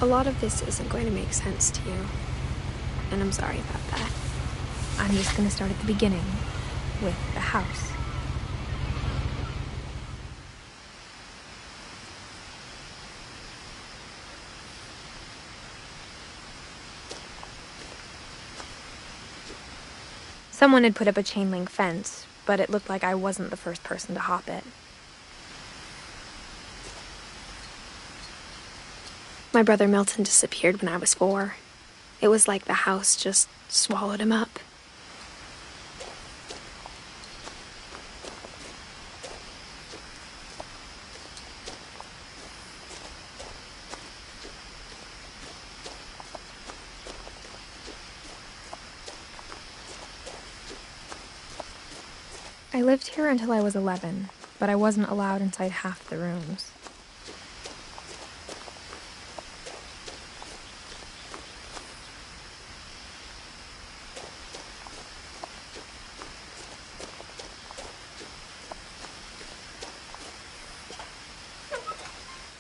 A lot of this isn't going to make sense to you, and I'm sorry about that. I'm just going to start at the beginning, with the house. Someone had put up a chain-link fence, but it looked like I wasn't the first person to hop it. My brother Milton disappeared when I was 4. It was like the house just swallowed him up. I lived here until I was 11, but I wasn't allowed inside half the rooms.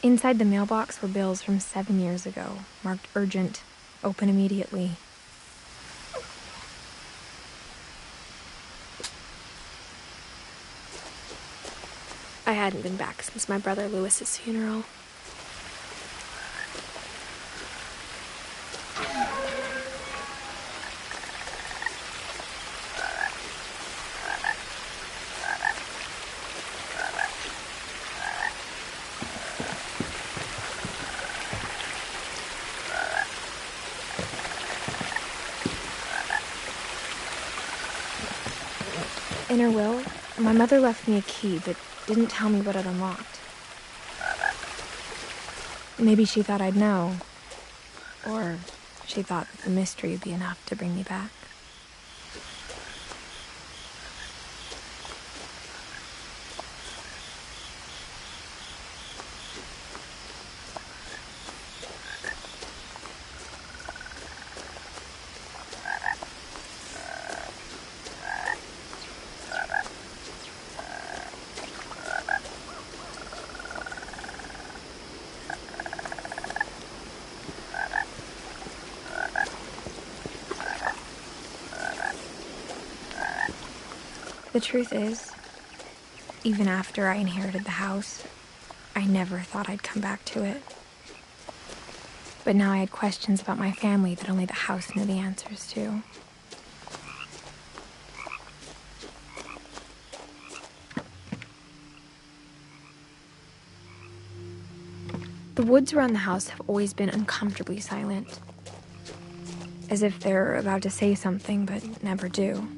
Inside the mailbox were bills from 7 years ago, marked urgent, open immediately. I hadn't been back since my brother Lewis's funeral. In her will, my mother left me a key, but didn't tell me what it unlocked. Maybe she thought I'd know. Or she thought that the mystery would be enough to bring me back. The truth is, even after I inherited the house, I never thought I'd come back to it. But now I had questions about my family that only the house knew the answers to. The woods around the house have always been uncomfortably silent, as if they're about to say something but never do.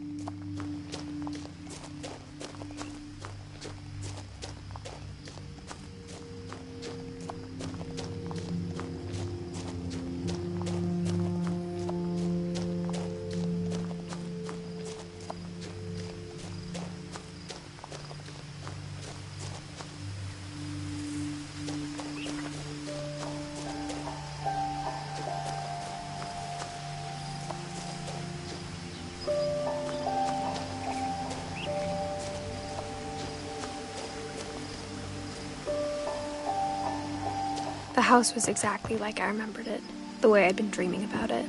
The house was exactly like I remembered it, the way I'd been dreaming about it.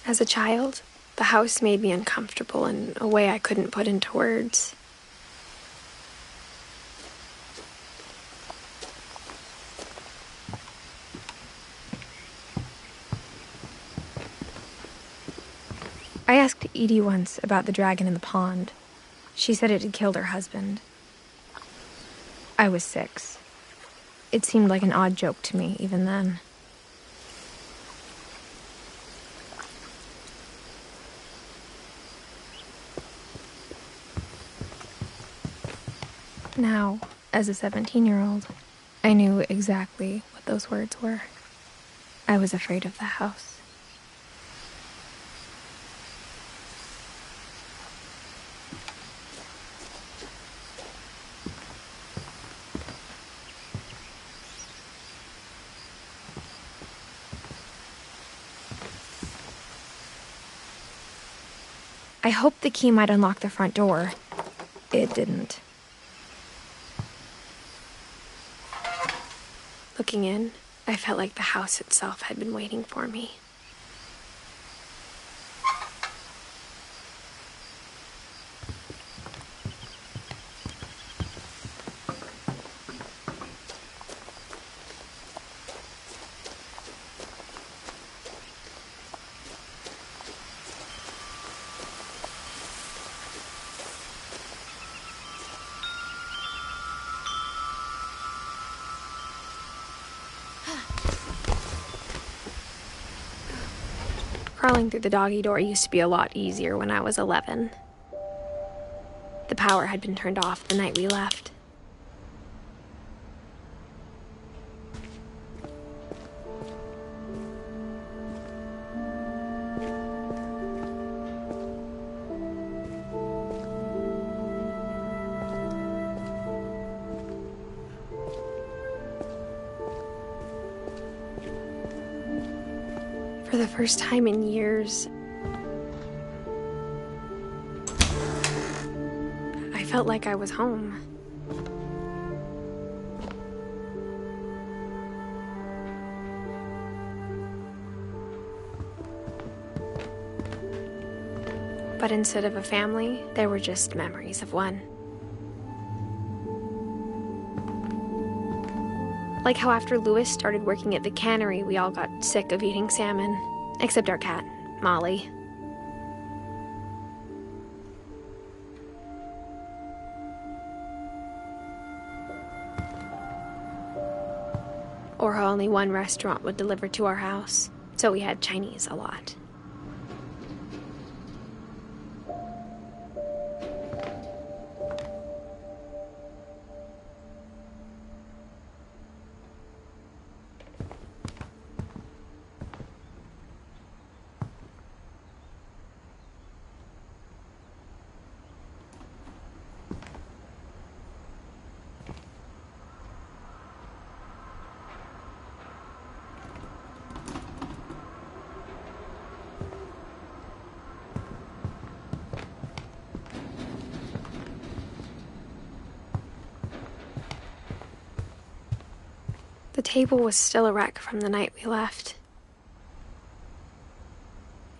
As a child, the house made me uncomfortable in a way I couldn't put into words. I asked Edie once about the dragon in the pond. She said it had killed her husband. I was 6. It seemed like an odd joke to me, even then. Now, as a 17-year-old, I knew exactly what those words were. I was afraid of the house. I hoped the key might unlock the front door. It didn't. Looking in, I felt like the house itself had been waiting for me. Crawling through the doggy door used to be a lot easier when I was 11. The power had been turned off the night we left. For the first time in years, I felt like I was home. But instead of a family, there were just memories of one. Like how after Louis started working at the cannery, we all got sick of eating salmon. Except our cat, Molly. Or how only one restaurant would deliver to our house, so we had Chinese a lot. The table was still a wreck from the night we left.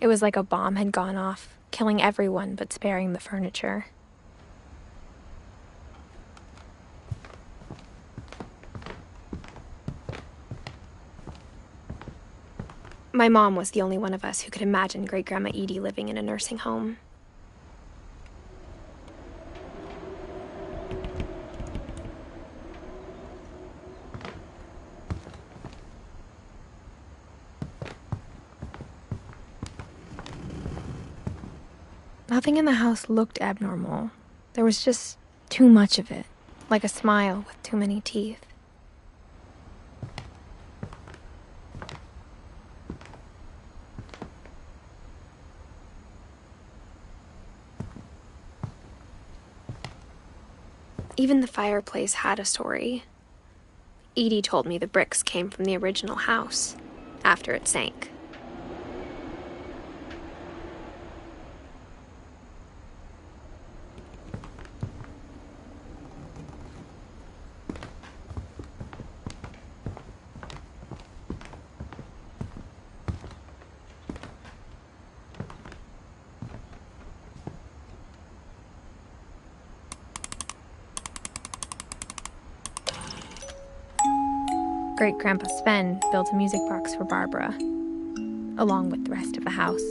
It was like a bomb had gone off, killing everyone but sparing the furniture. My mom was the only one of us who could imagine Great-Grandma Edie living in a nursing home. Nothing in the house looked abnormal. There was just too much of it, like a smile with too many teeth. Even the fireplace had a story. Edie told me the bricks came from the original house, after it sank. Great-Grandpa Sven built a music box for Barbara, along with the rest of the house.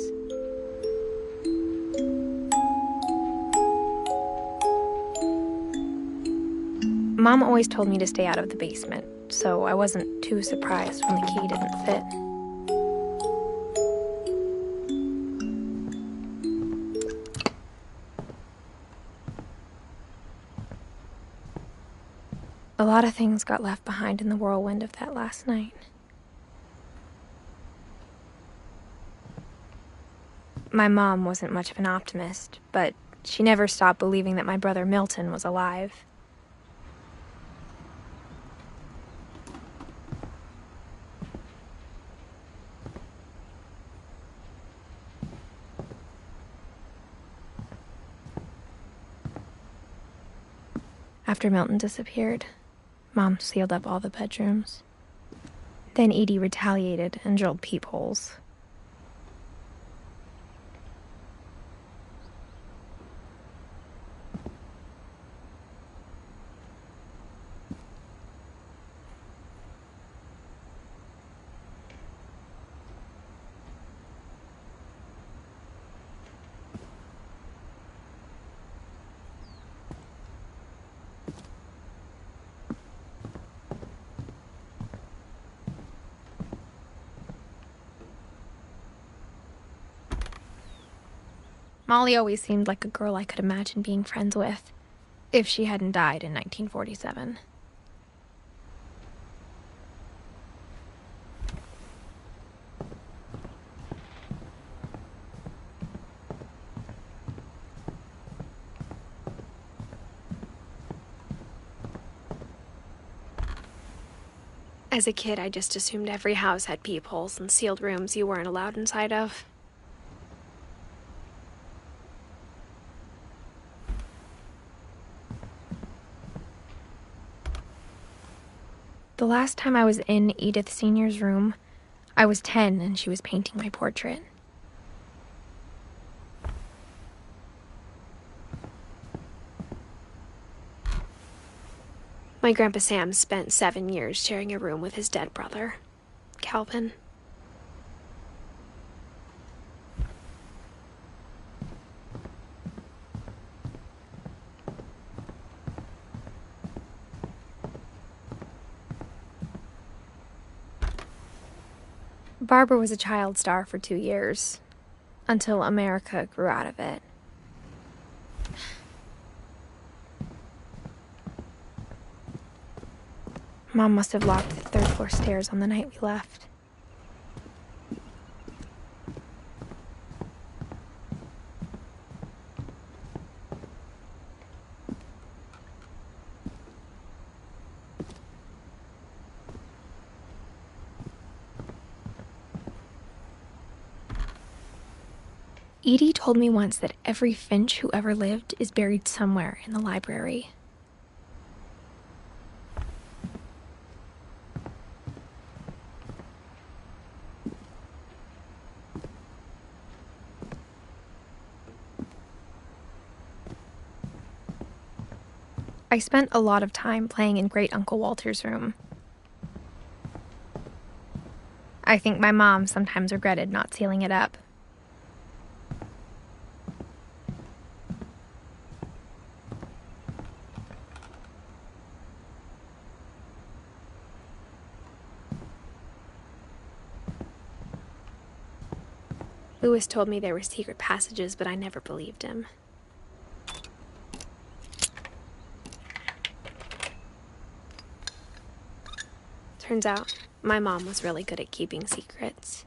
Mom always told me to stay out of the basement, so I wasn't too surprised when the key didn't fit. A lot of things got left behind in the whirlwind of that last night. My mom wasn't much of an optimist, but she never stopped believing that my brother Milton was alive. After Milton disappeared, Mom sealed up all the bedrooms. Then Edie retaliated and drilled peepholes. Molly always seemed like a girl I could imagine being friends with, if she hadn't died in 1947. As a kid, I just assumed every house had peepholes and sealed rooms you weren't allowed inside of. The last time I was in Edith Senior's room, I was 10 and she was painting my portrait. My Grandpa Sam spent 7 years sharing a room with his dead brother, Calvin. Barbara was a child star for 2 years, until America grew out of it. Mom must have locked the third-floor stairs on the night we left. Edie told me once that every Finch who ever lived is buried somewhere in the library. I spent a lot of time playing in Great Uncle Walter's room. I think my mom sometimes regretted not sealing it up. Lewis told me there were secret passages, but I never believed him. Turns out, my mom was really good at keeping secrets.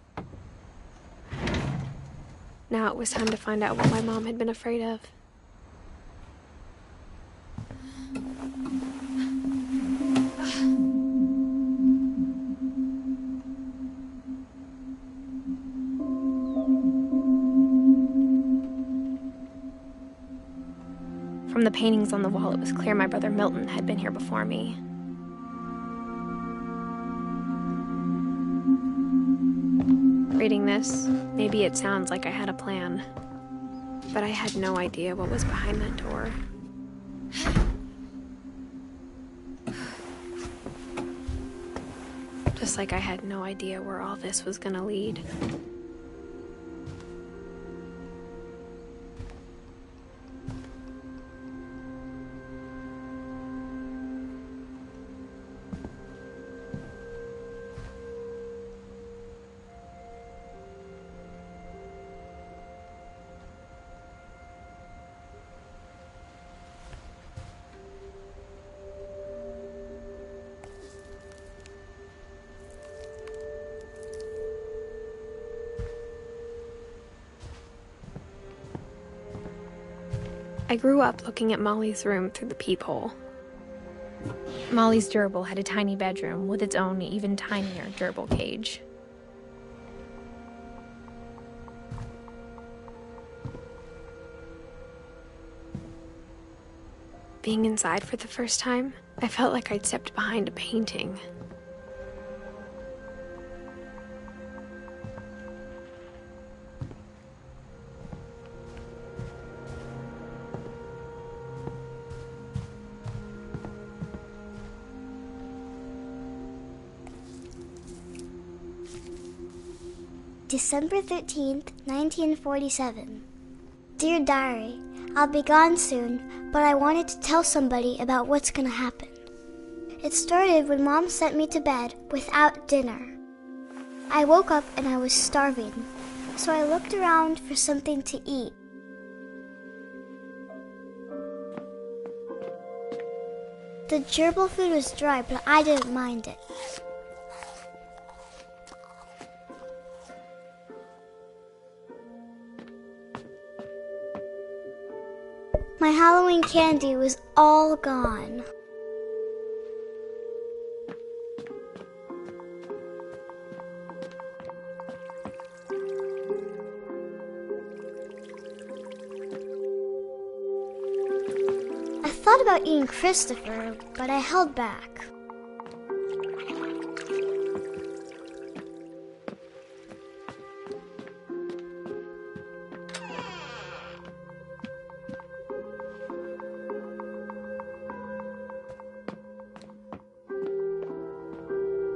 Now it was time to find out what my mom had been afraid of. From the paintings on the wall, it was clear my brother Milton had been here before me. Reading this, maybe it sounds like I had a plan, but I had no idea what was behind that door. Just like I had no idea where all this was gonna lead. I grew up looking at Molly's room through the peephole. Molly's gerbil had a tiny bedroom with its own even tinier gerbil cage. Being inside for the first time, I felt like I'd stepped behind a painting. December 13th, 1947. Dear Diary, I'll be gone soon, but I wanted to tell somebody about what's gonna happen. It started when Mom sent me to bed without dinner. I woke up and I was starving, so I looked around for something to eat. The gerbil food was dry, but I didn't mind it. My Halloween candy was all gone. I thought about eating Christopher, but I held back.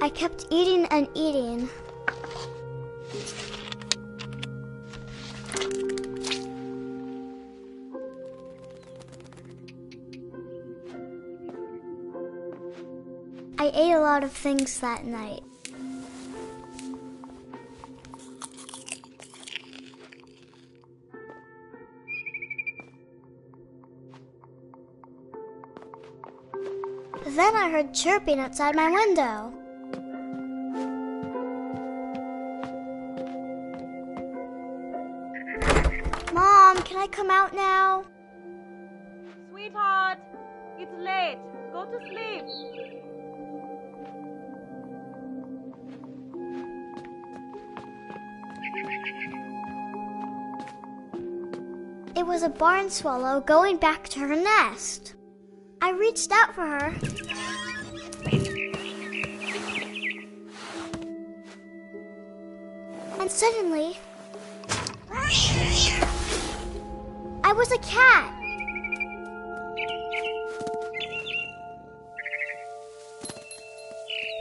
I kept eating and eating. I ate a lot of things that night. Then I heard chirping outside my window. Mom, can I come out now? Sweetheart, it's late. Go to sleep. It was a barn swallow going back to her nest. I reached out for her. And suddenly, I was a cat.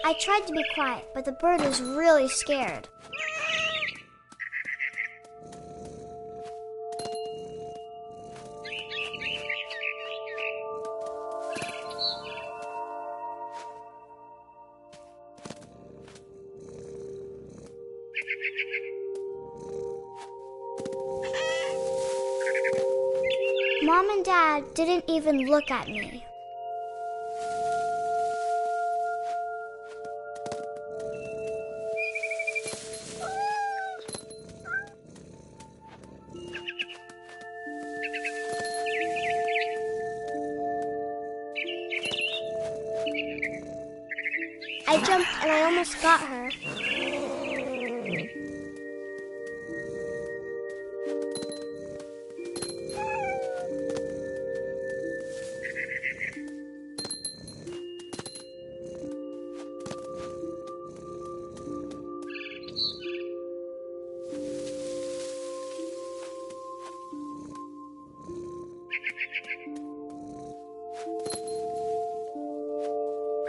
I tried to be quiet, but the bird was really scared. Mom and Dad didn't even look at me. I jumped and I almost got her.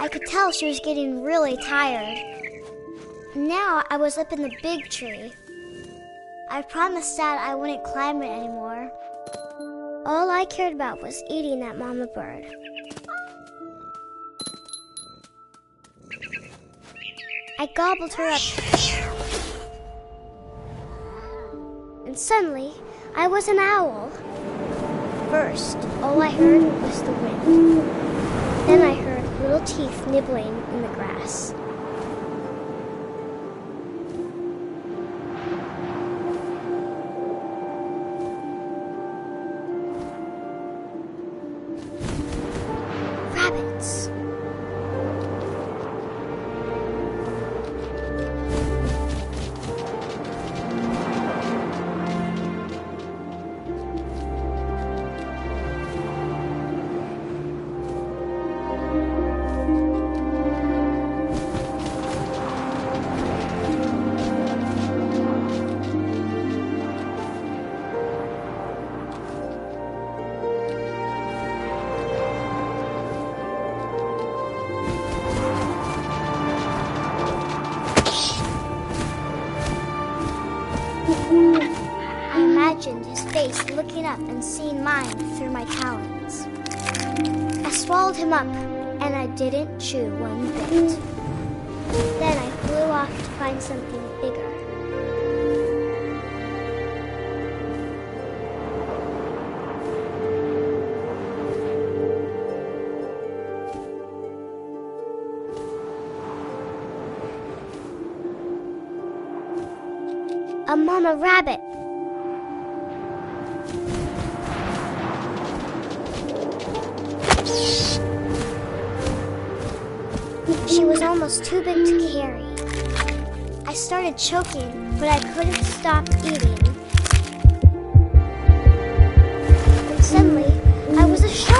I could tell she was getting really tired. Now I was up in the big tree. I promised Dad I wouldn't climb it anymore. All I cared about was eating that mama bird. I gobbled her up. And suddenly, I was an owl. First, all I heard was the wind. Then I heard little teeth nibbling in the grass. imagined his face looking up and seeing mine through my talons. I swallowed him up, and I didn't chew one bit. Then I flew off to find something bigger. A mama rabbit. She was almost too big to carry. I started choking, but I couldn't stop eating. And suddenly, I was a shark.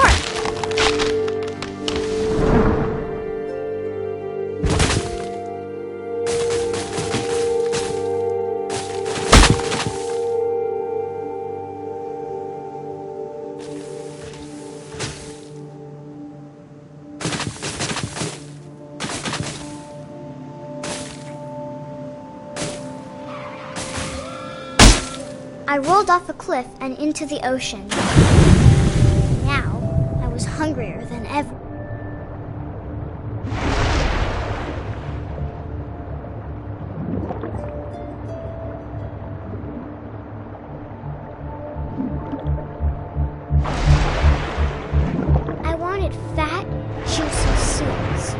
I rolled off a cliff and into the ocean. Now, I was hungrier than ever. I wanted fat, juicy seals.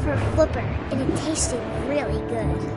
Her flipper, and it tasted really good.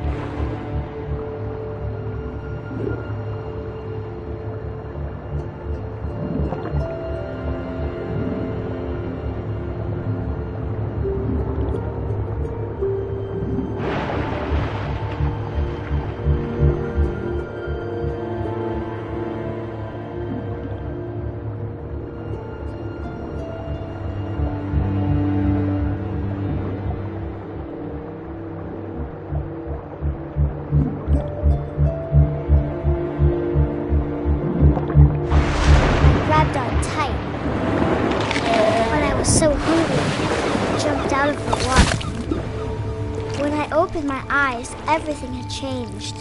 So hungry, I jumped out of the water. When I opened my eyes, everything had changed.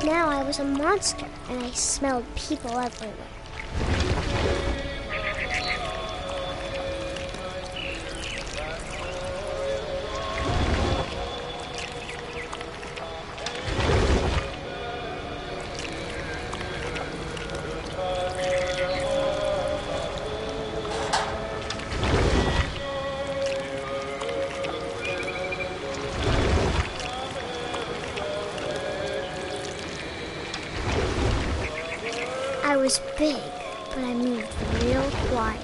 Now I was a monster, and I smelled people everywhere. I was big, but I moved real quiet.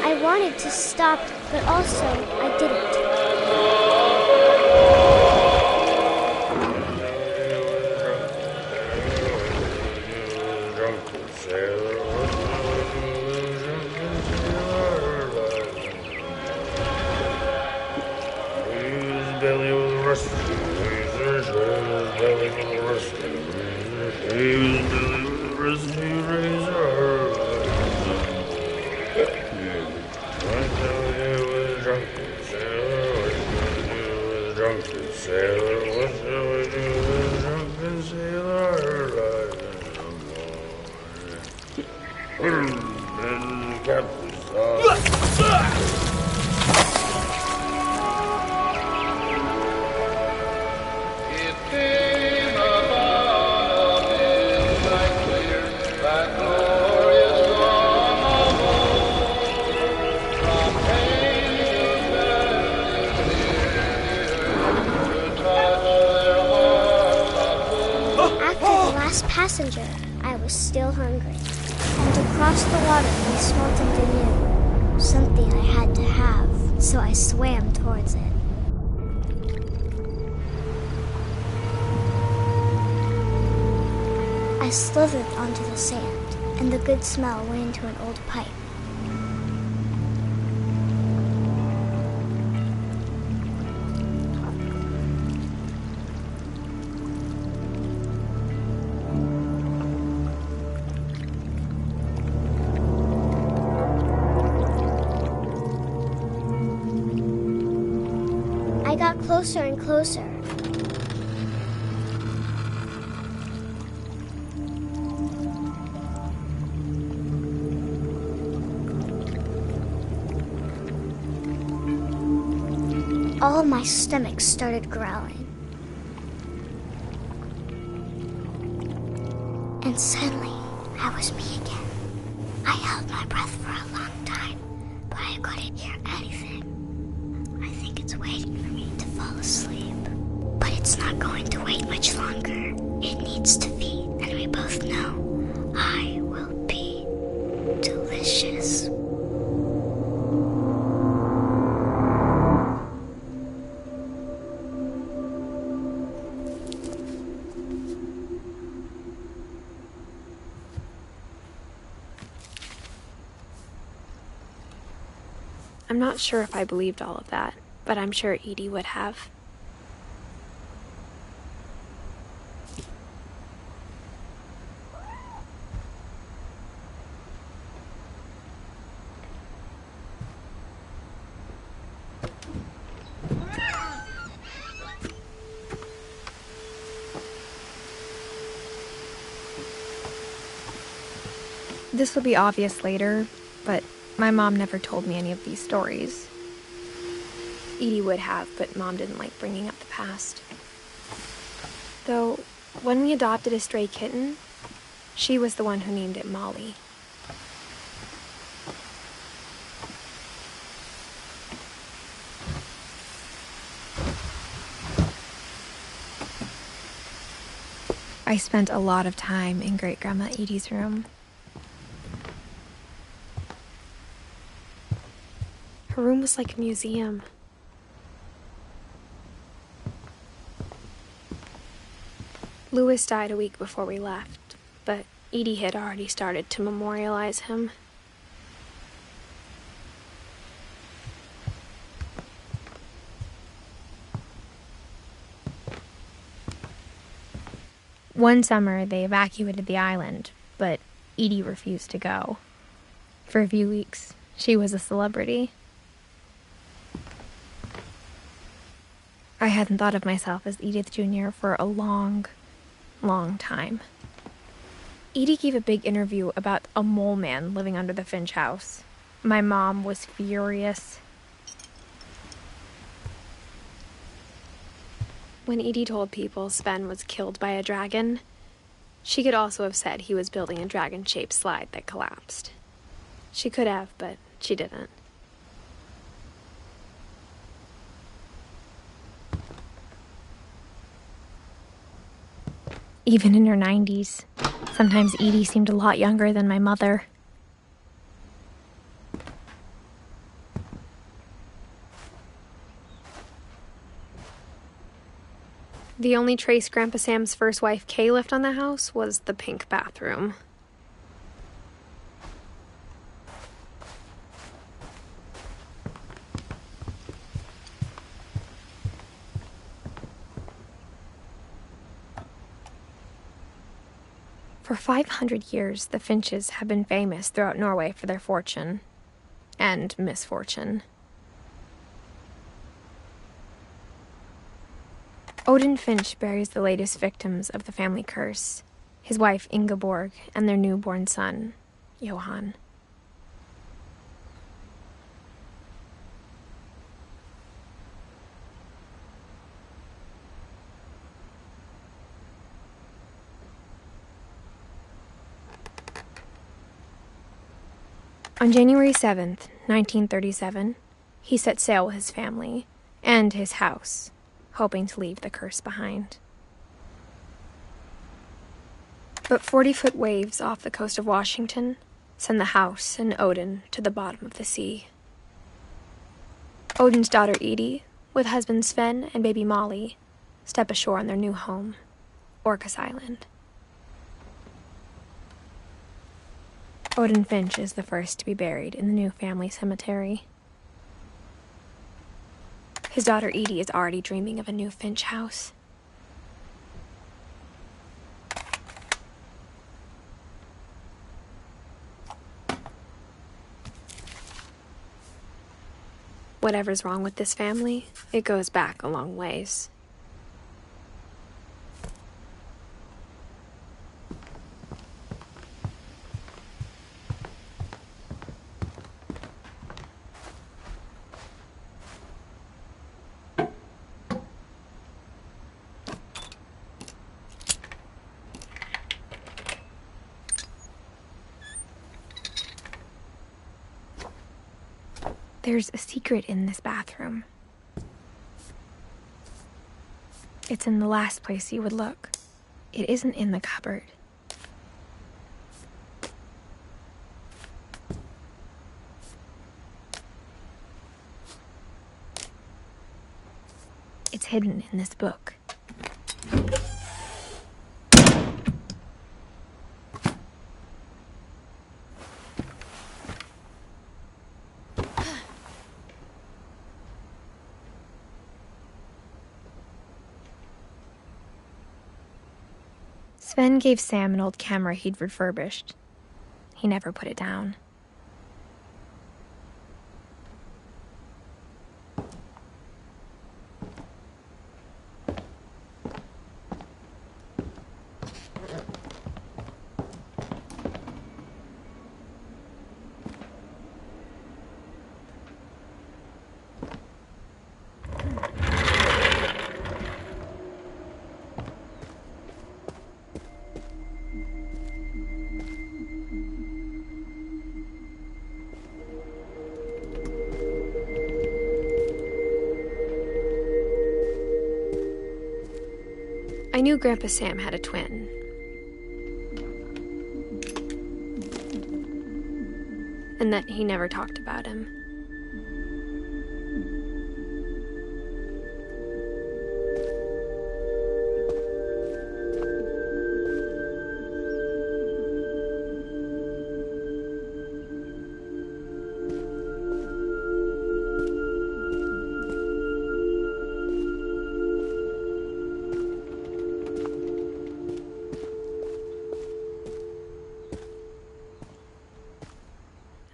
I wanted to stop, but also I didn't. passenger, I was still hungry. And across the water, we smelt something new. Something I had to have, so I swam towards it. I slithered onto the sand, and the good smell went into an old pipe. I got closer and closer. All of my stomach started growling. And suddenly, I was me again. I held my breath for a long time, but I couldn't hear anything. I think it's waiting for me to fall asleep. But it's not going to wait much longer. It needs to feed, and we both know I will be delicious. I'm not sure if I believed all of that, but I'm sure Edie would have. This will be obvious later, but my mom never told me any of these stories. Edie would have, but Mom didn't like bringing up the past. Though, when we adopted a stray kitten, she was the one who named it Molly. I spent a lot of time in Great-Grandma Edie's room. Her room was like a museum. Louis died a week before we left, but Edie had already started to memorialize him. One summer, they evacuated the island, but Edie refused to go. For a few weeks, she was a celebrity. I hadn't thought of myself as Edith Jr. for a long time. Edie gave a big interview about a mole man living under the Finch house. My mom was furious. When Edie told people Sven was killed by a dragon, she could also have said he was building a dragon-shaped slide that collapsed. She could have, but she didn't. Even in her 90s, sometimes Edie seemed a lot younger than my mother. The only trace Grandpa Sam's first wife Kay left on the house was the pink bathroom. For 500 years, the Finches have been famous throughout Norway for their fortune and misfortune. Odin Finch buries the latest victims of the family curse, his wife Ingeborg and their newborn son, Johan. On January 7th, 1937, he set sail with his family and his house, hoping to leave the curse behind. But 40-foot waves off the coast of Washington send the house and Odin to the bottom of the sea. Odin's daughter Edie, with husband Sven and baby Molly, step ashore on their new home, Orcas Island. Odin Finch is the first to be buried in the new family cemetery. His daughter Edie is already dreaming of a new Finch house. Whatever's wrong with this family, it goes back a long ways. There's a secret in this bathroom. It's in the last place you would look. It isn't in the cupboard. It's hidden in this book. Sven gave Sam an old camera he'd refurbished. He never put it down. I knew Grandpa Sam had a twin. And that he never talked about him.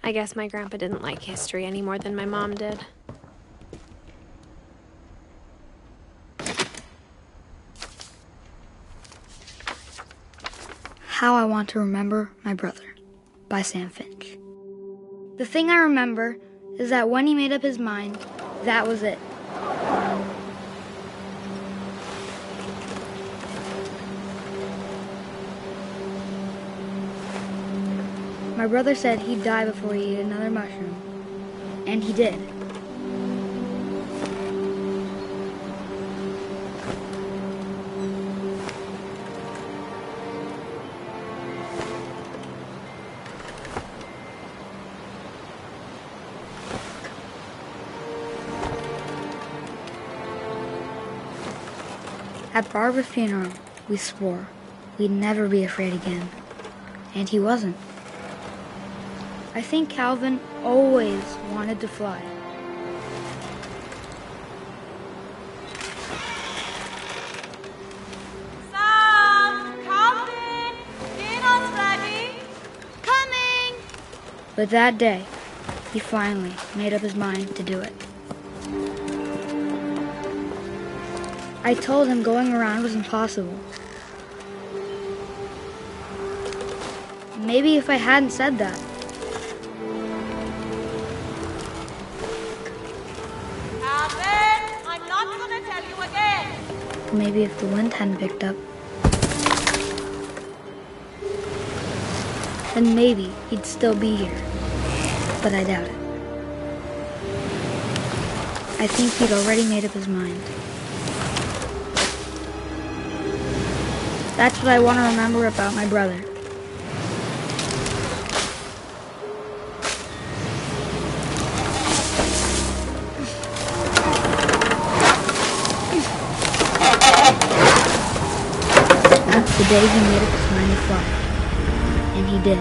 I guess my grandpa didn't like history any more than my mom did. How I Want to Remember My Brother by Sam Finch. The thing I remember is that when he made up his mind, that was it. My brother said he'd die before he ate another mushroom. And he did. At Barbara's funeral, we swore we'd never be afraid again. And he wasn't. I think Calvin always wanted to fly. Sam! Calvin! Dinner's ready! Coming! But that day, he finally made up his mind to do it. I told him going around was impossible. Maybe if I hadn't said that, maybe if the wind hadn't picked up, then maybe he'd still be here. But I doubt it. I think he'd already made up his mind. That's what I want to remember about my brother. The day he made up his mind to fly. And he did.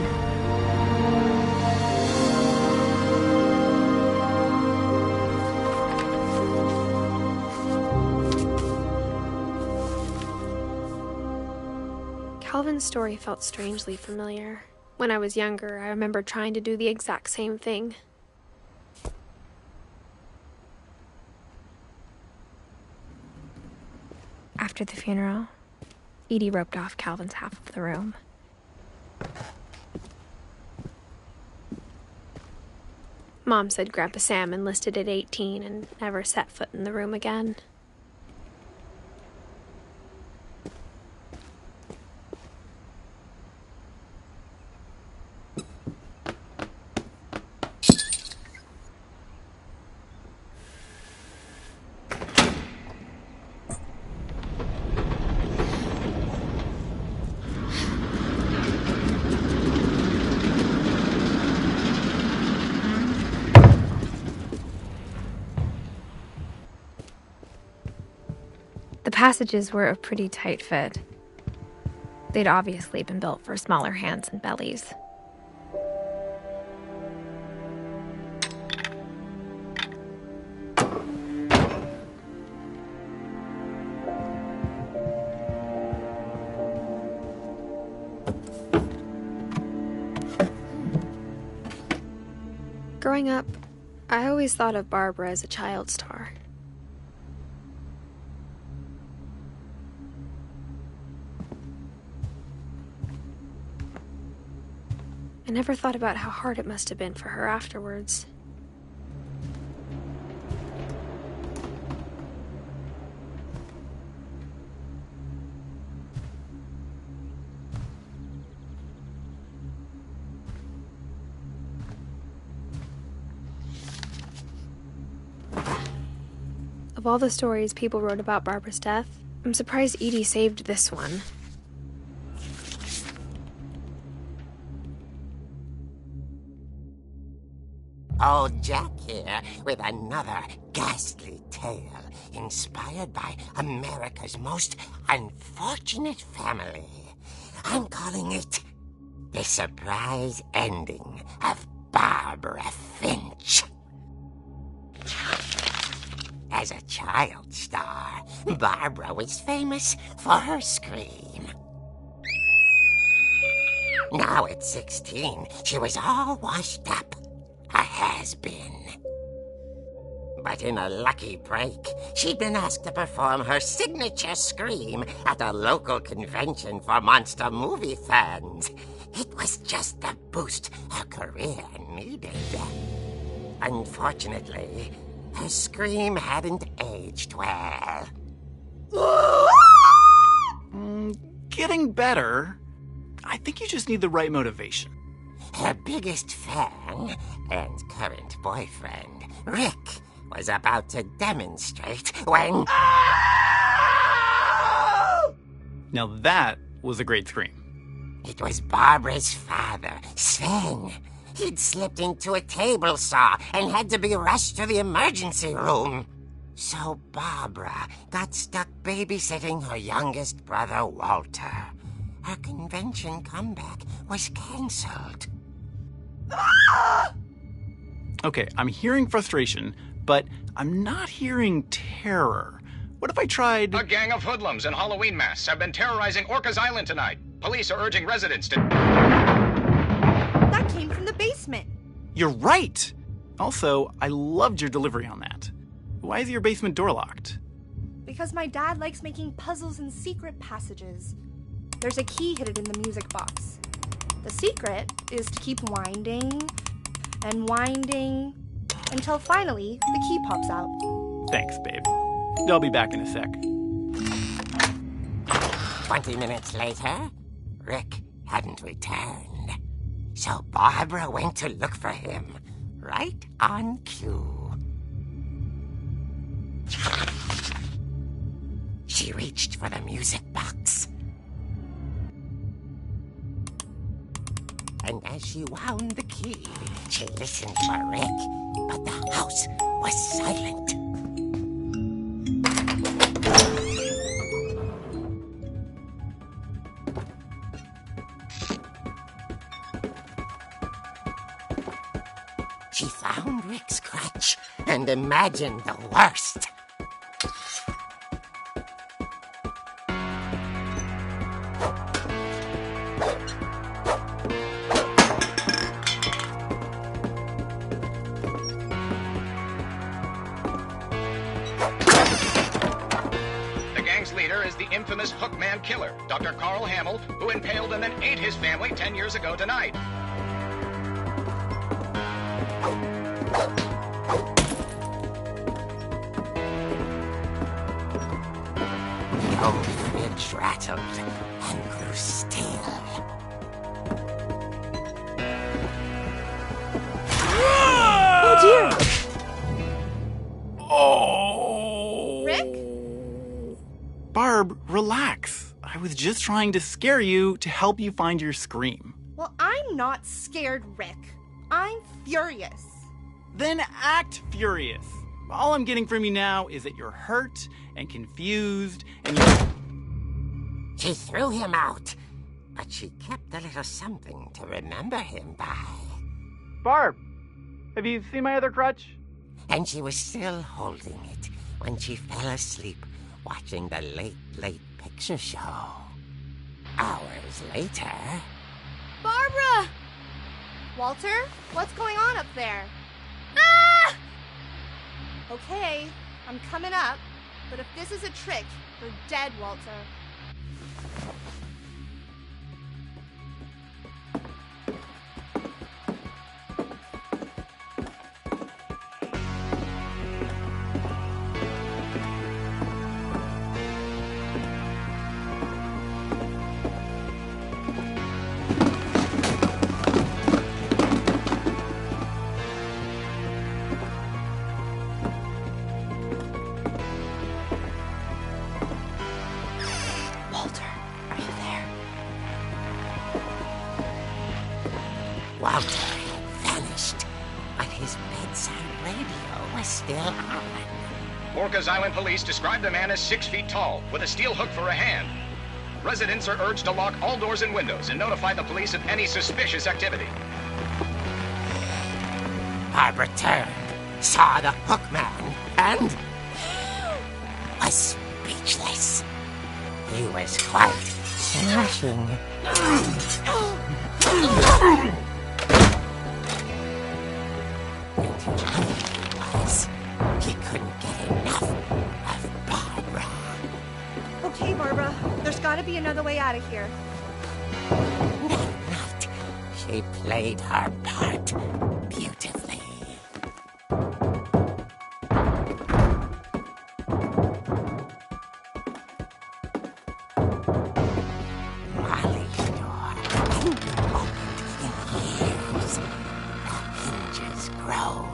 Calvin's story felt strangely familiar. When I was younger, I remember trying to do the exact same thing. After the funeral, Edie roped off Calvin's half of the room. Mom said Grandpa Sam enlisted at 18 and never set foot in the room again. The passages were a pretty tight fit. They'd obviously been built for smaller hands and bellies. Growing up, I always thought of Barbara as a child star. I never thought about how hard it must have been for her afterwards. Of all the stories people wrote about Barbara's death, I'm surprised Edie saved this one. Old Jack here with another ghastly tale inspired by America's most unfortunate family. I'm calling it The Surprise Ending of Barbara Finch. As a child star, Barbara was famous for her scream. Now at 16, she was all washed up. A has-been. But in a lucky break, she'd been asked to perform her signature scream at a local convention for monster movie fans. It was just the boost her career needed. Unfortunately, her scream hadn't aged well. Getting better. I think you just need the right motivation. Her biggest fan and current boyfriend, Rick, was about to demonstrate when... Now that was a great scream. It was Barbara's father, Sven. He'd slipped into a table saw and had to be rushed to the emergency room. So Barbara got stuck babysitting her youngest brother, Walter. Her convention comeback was cancelled. Okay, I'm hearing frustration, but I'm not hearing terror. What if I tried... A gang of hoodlums in Halloween masks have been terrorizing Orcas Island tonight. Police are urging residents to... That came from the basement. You're right! Also, I loved your delivery on that. Why is your basement door locked? Because my dad likes making puzzles and secret passages. There's a key hidden in the music box. The secret is to keep winding and winding until finally the key pops out. Thanks, babe. I'll be back in a sec. 20 minutes later, Rick hadn't returned. So Barbara went to look for him, right on cue. She reached for the music box, And as she wound the key, she listened for Rick, but the house was silent. She found Rick's crutch and imagined the worst. The gang's leader is the infamous Hookman killer, Dr. Carl Hamill, who impaled and then ate his family 10 years ago tonight. The old fridge rattled and grew still. Oh dear! Oh! Rick? Barb, relax. I was just trying to scare you to help you find your scream. Well, I'm not scared, Rick. I'm furious. Then act furious. All I'm getting from you now is that you're hurt and confused and you... She threw him out, but she kept a little something to remember him by. Barb, have you seen my other crutch? And she was still holding it when she fell asleep watching the late picture show. Hours later... Barbara! Walter, what's going on up there? Ah! Okay, I'm coming up, but if this is a trick, you're dead, Walter. Walter had vanished, but his bedside radio was still on. Orcas Island police describe the man as 6 feet tall, with a steel hook for a hand. Residents are urged to lock all doors and windows and notify the police of any suspicious activity. Barbara turned, saw the hook man, and was speechless. He was quite smashing. He couldn't get enough of Barbara. Okay, Barbara, there's gotta be another way out of here. That night, she played her part beautifully. Molly's door hadn't been opened in years. The hinges groaned.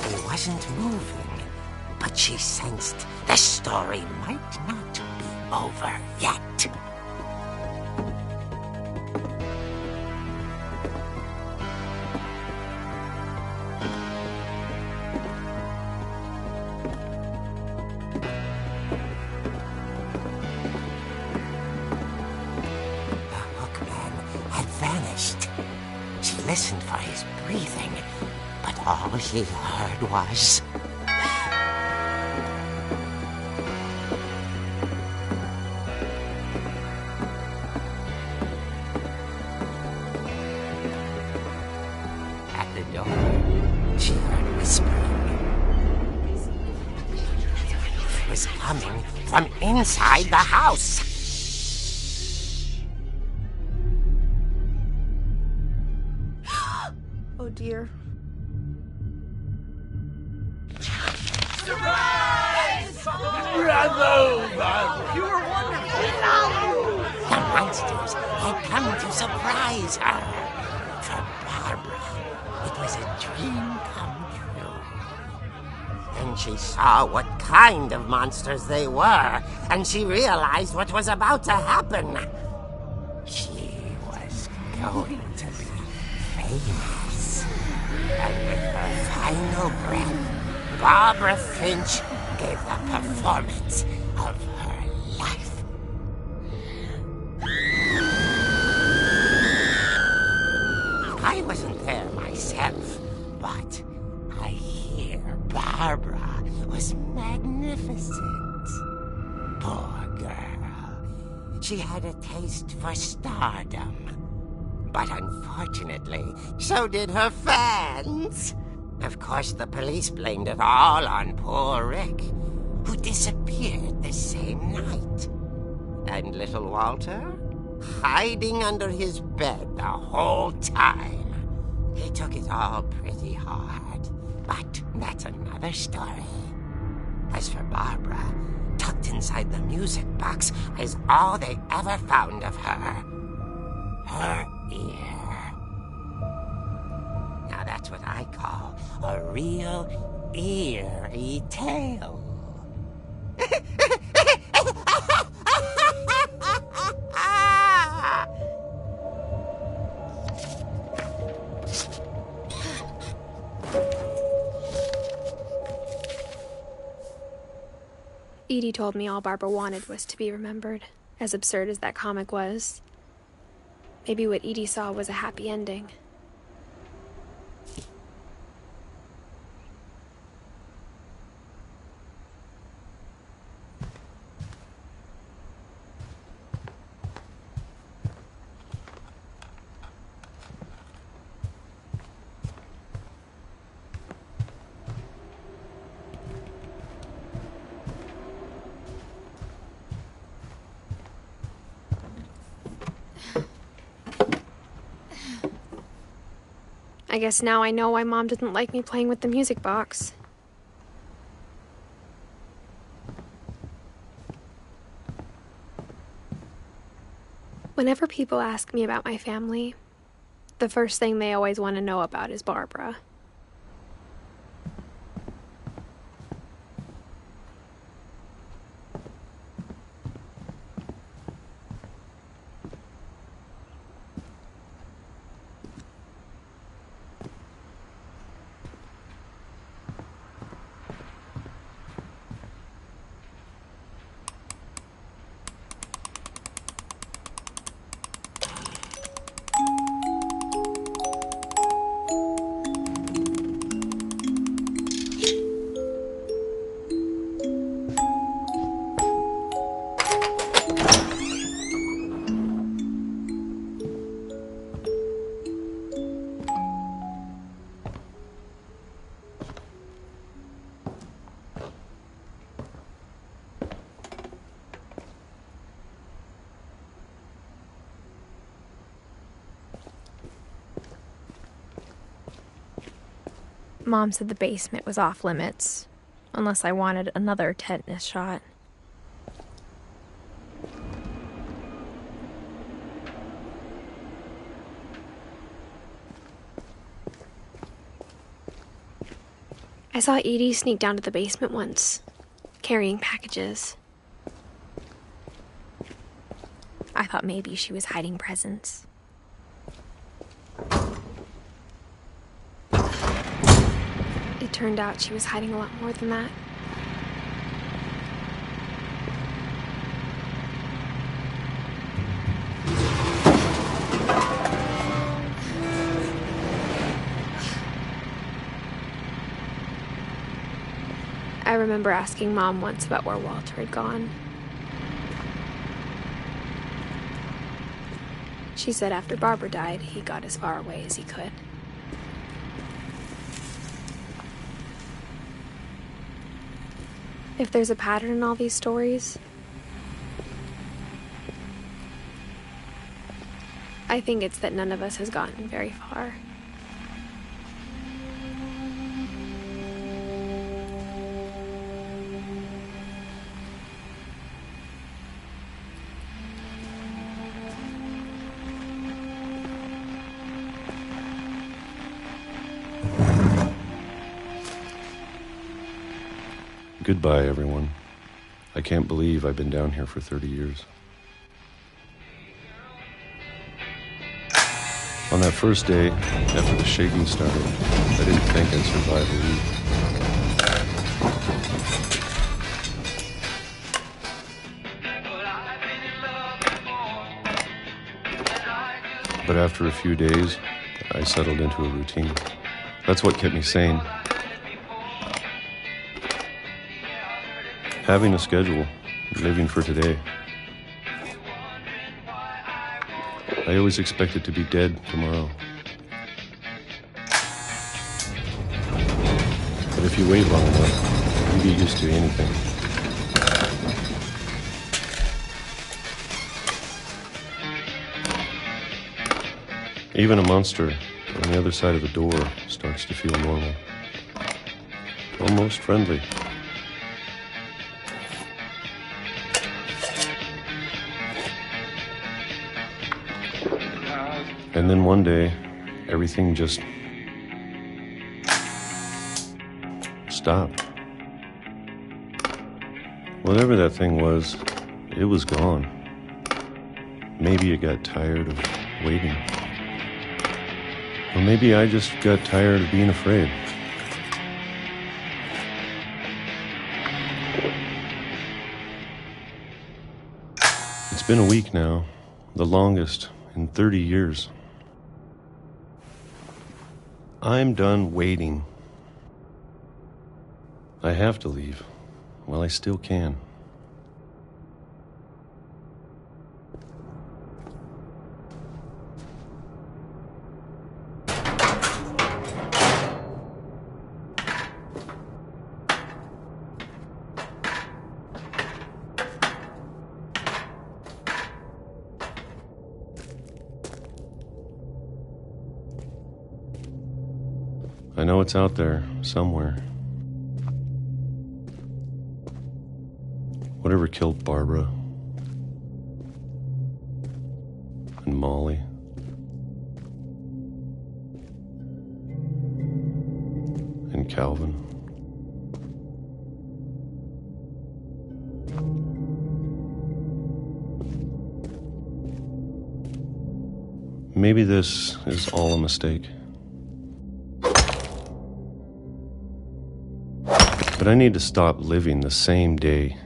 He wasn't moving, but she sensed the story might not be over yet. The hookman had vanished. She listened for his breathing, but all she heard was... At the door, she heard whispering. It was coming from inside the house. Oh dear. The monsters had come to surprise her. For Barbara, it was a dream come true. Then she saw what kind of monsters they were, and she realized what was about to happen. She was going to be famous. And with her final breath, Barbara Finch gave the performance of her life. I wasn't there myself, but I hear Barbara was magnificent. Poor girl. She had a taste for stardom. But unfortunately, so did her fans. Of course, the police blamed it all on poor Rick, who disappeared the same night. And little Walter? Hiding under his bed the whole time. He took it all pretty hard, but that's another story. As for Barbara, tucked inside the music box is all they ever found of her. Her ear. Now that's what I call a real eerie tale. Edie told me all Barbara wanted was to be remembered, as absurd as that comic was. Maybe what Edie saw was a happy ending. I guess now I know why Mom didn't like me playing with the music box. Whenever people ask me about my family, the first thing they always want to know about is Barbara. Mom said the basement was off limits, unless I wanted another tetanus shot. I saw Edie sneak down to the basement once, carrying packages. I thought maybe she was hiding presents. It turned out she was hiding a lot more than that. I remember asking Mom once about where Walter had gone. She said after Barbara died, he got as far away as he could. If there's a pattern in all these stories, I think it's that none of us has gotten very far. Goodbye, everyone. I can't believe I've been down here for 30 years. On that first day, after the shaking started, I didn't think I'd survive a week. But after a few days, I settled into a routine. That's what kept me sane. Having a schedule, living for today. I always expected to be dead tomorrow. But if you wait long enough, you get used to anything. Even a monster on the other side of the door starts to feel normal. Almost friendly. And then one day, everything just stopped. Whatever that thing was, it was gone. Maybe it got tired of waiting. Or maybe I just got tired of being afraid. It's been a week now, the longest in 30 years. I'm done waiting. I have to leave while I still can. I know it's out there, somewhere. Whatever killed Barbara and Molly and Calvin. Maybe this is all a mistake. But I need to stop living the same day,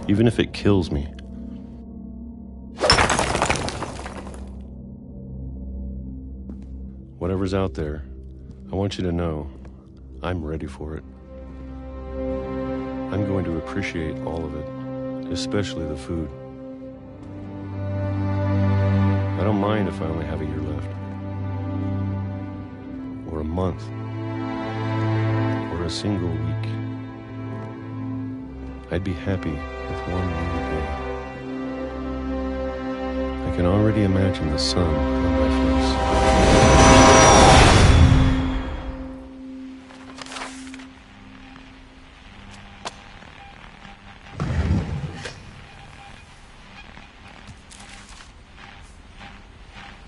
even if it kills me. Whatever's out there, I want you to know I'm ready for it. I'm going to appreciate all of it, especially the food. I don't mind if I only have a year left, or a month, or a single week. I'd be happy with one new day. I can already imagine the sun on my face.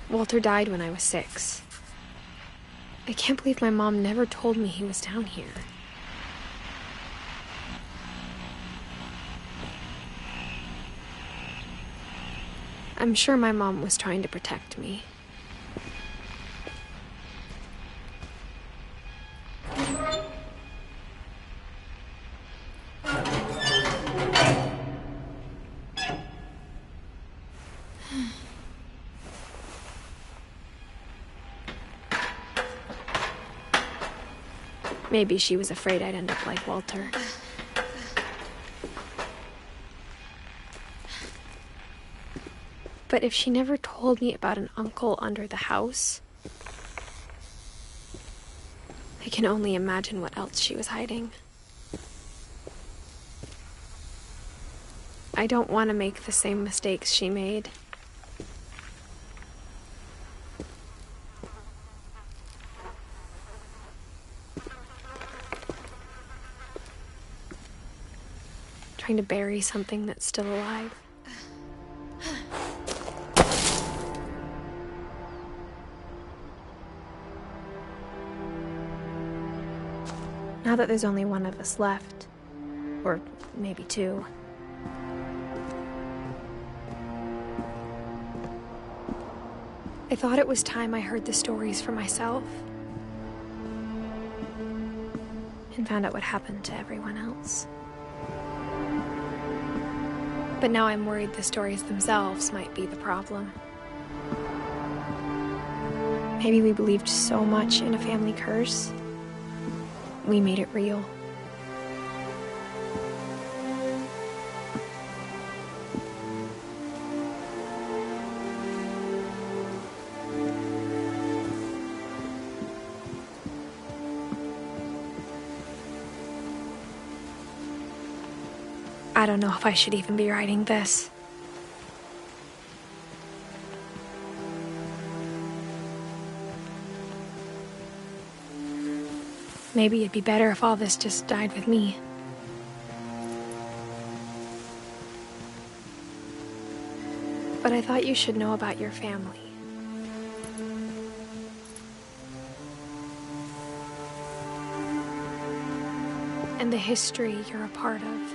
Walter died when I was 6. I can't believe my mom never told me he was down here. I'm sure my mom was trying to protect me. Maybe she was afraid I'd end up like Walter. But if she never told me about an uncle under the house, I can only imagine what else she was hiding. I don't want to make the same mistakes she made. Trying to bury something that's still alive. Now that there's only one of us left, Or maybe 2. I thought it was time I heard the stories for myself. And found out what happened to everyone else. But now I'm worried the stories themselves might be the problem. Maybe we believed so much in a family curse, we made it real. I don't know if I should even be writing this. Maybe it'd be better if all this just died with me. But I thought you should know about your family. And the history you're a part of.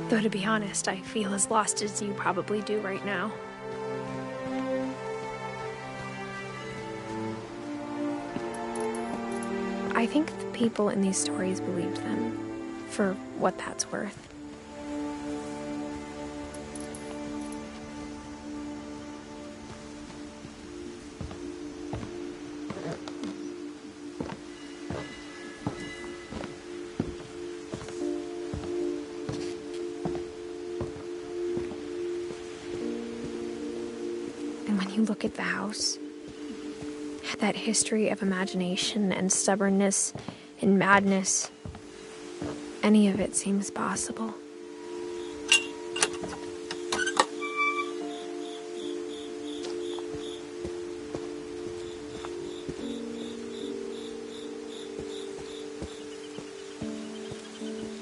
Though to be honest, I feel as lost as you probably do right now. I think the people in these stories believed them, for what that's worth. And when you look at the house, that history of imagination and stubbornness and madness, any of it seems possible.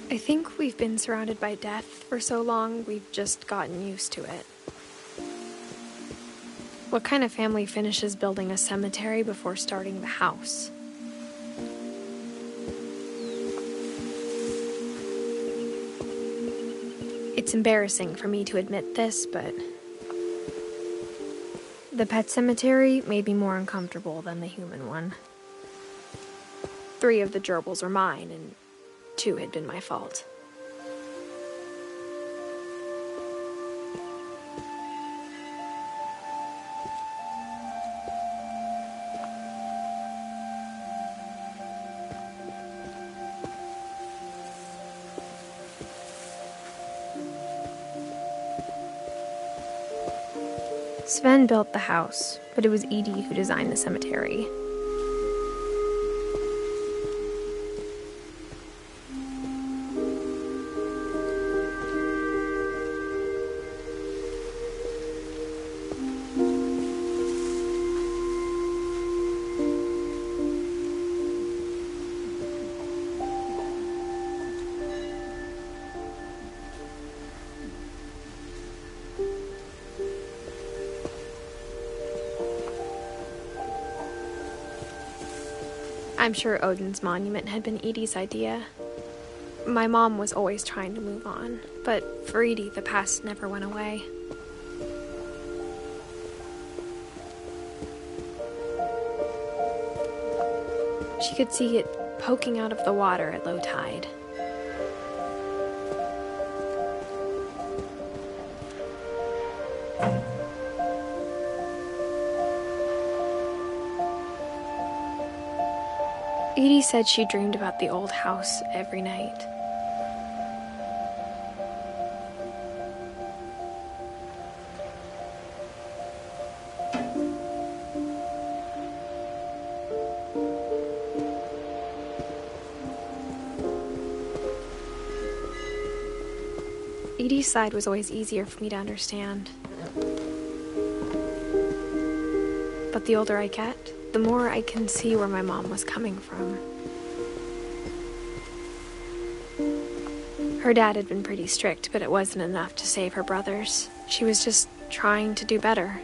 I think we've been surrounded by death for so long, we've just gotten used to it. What kind of family finishes building a cemetery before starting the house? It's embarrassing for me to admit this, but the pet cemetery made me more uncomfortable than the human one. 3 of the gerbils were mine, and 2 had been my fault. Sven built the house, but it was Edie who designed the cemetery. I'm sure Odin's monument had been Edie's idea. My mom was always trying to move on, but for Edie, the past never went away. She could see it poking out of the water at low tide. Edie said she dreamed about the old house every night. Edie's side was always easier for me to understand. But the older I get, the more I can see where my mom was coming from. Her dad had been pretty strict, but it wasn't enough to save her brothers. She was just trying to do better.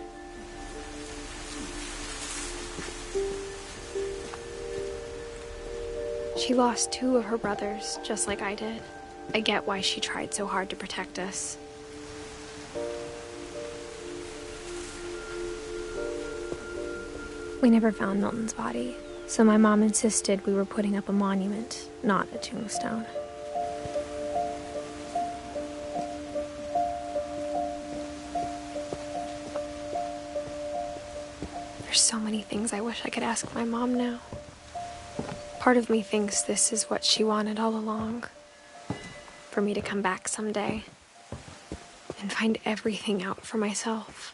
She lost 2 of her brothers, just like I did. I get why she tried so hard to protect us. We never found Milton's body, so my mom insisted we were putting up a monument, not a tombstone. There's so many things I wish I could ask my mom now. Part of me thinks this is what she wanted all along. For me to come back someday and find everything out for myself.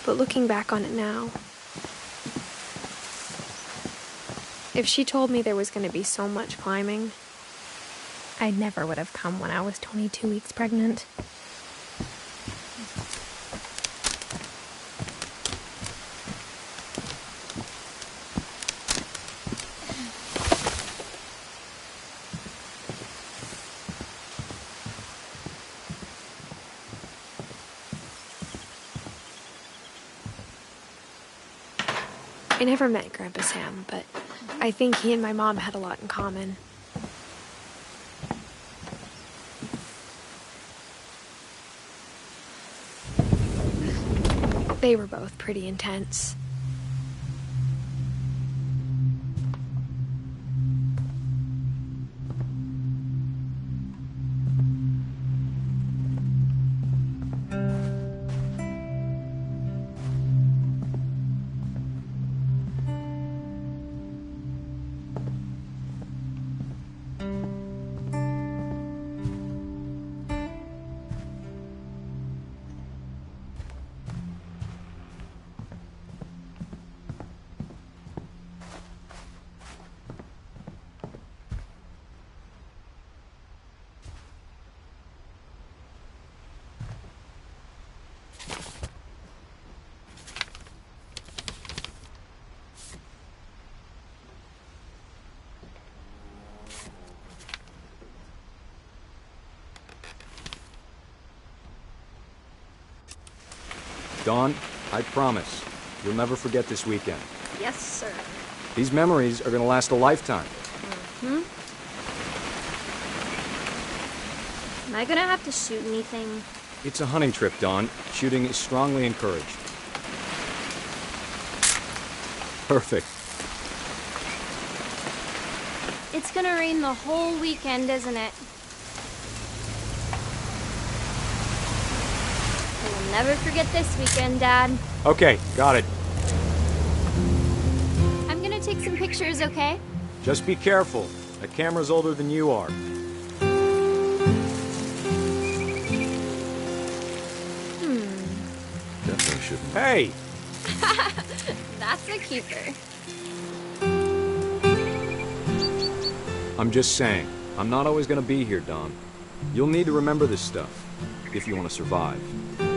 But looking back on it now, if she told me there was going to be so much climbing, I never would have come when I was 22 weeks pregnant. I never met Grandpa Sam, but I think he and my mom had a lot in common. They were both pretty intense. Dawn, I promise, you'll never forget this weekend. Yes, sir. These memories are gonna last a lifetime. Am I gonna have to shoot anything? It's a hunting trip, Dawn. Shooting is strongly encouraged. Perfect. It's gonna rain the whole weekend, isn't it? I'll never forget this weekend, Dad. Okay, got it. I'm gonna take some pictures, okay? Just be careful. That camera's older than you are. Definitely shouldn't. Hey! That's a keeper. I'm just saying, I'm not always gonna be here, Dawn. You'll need to remember this stuff, if you want to survive.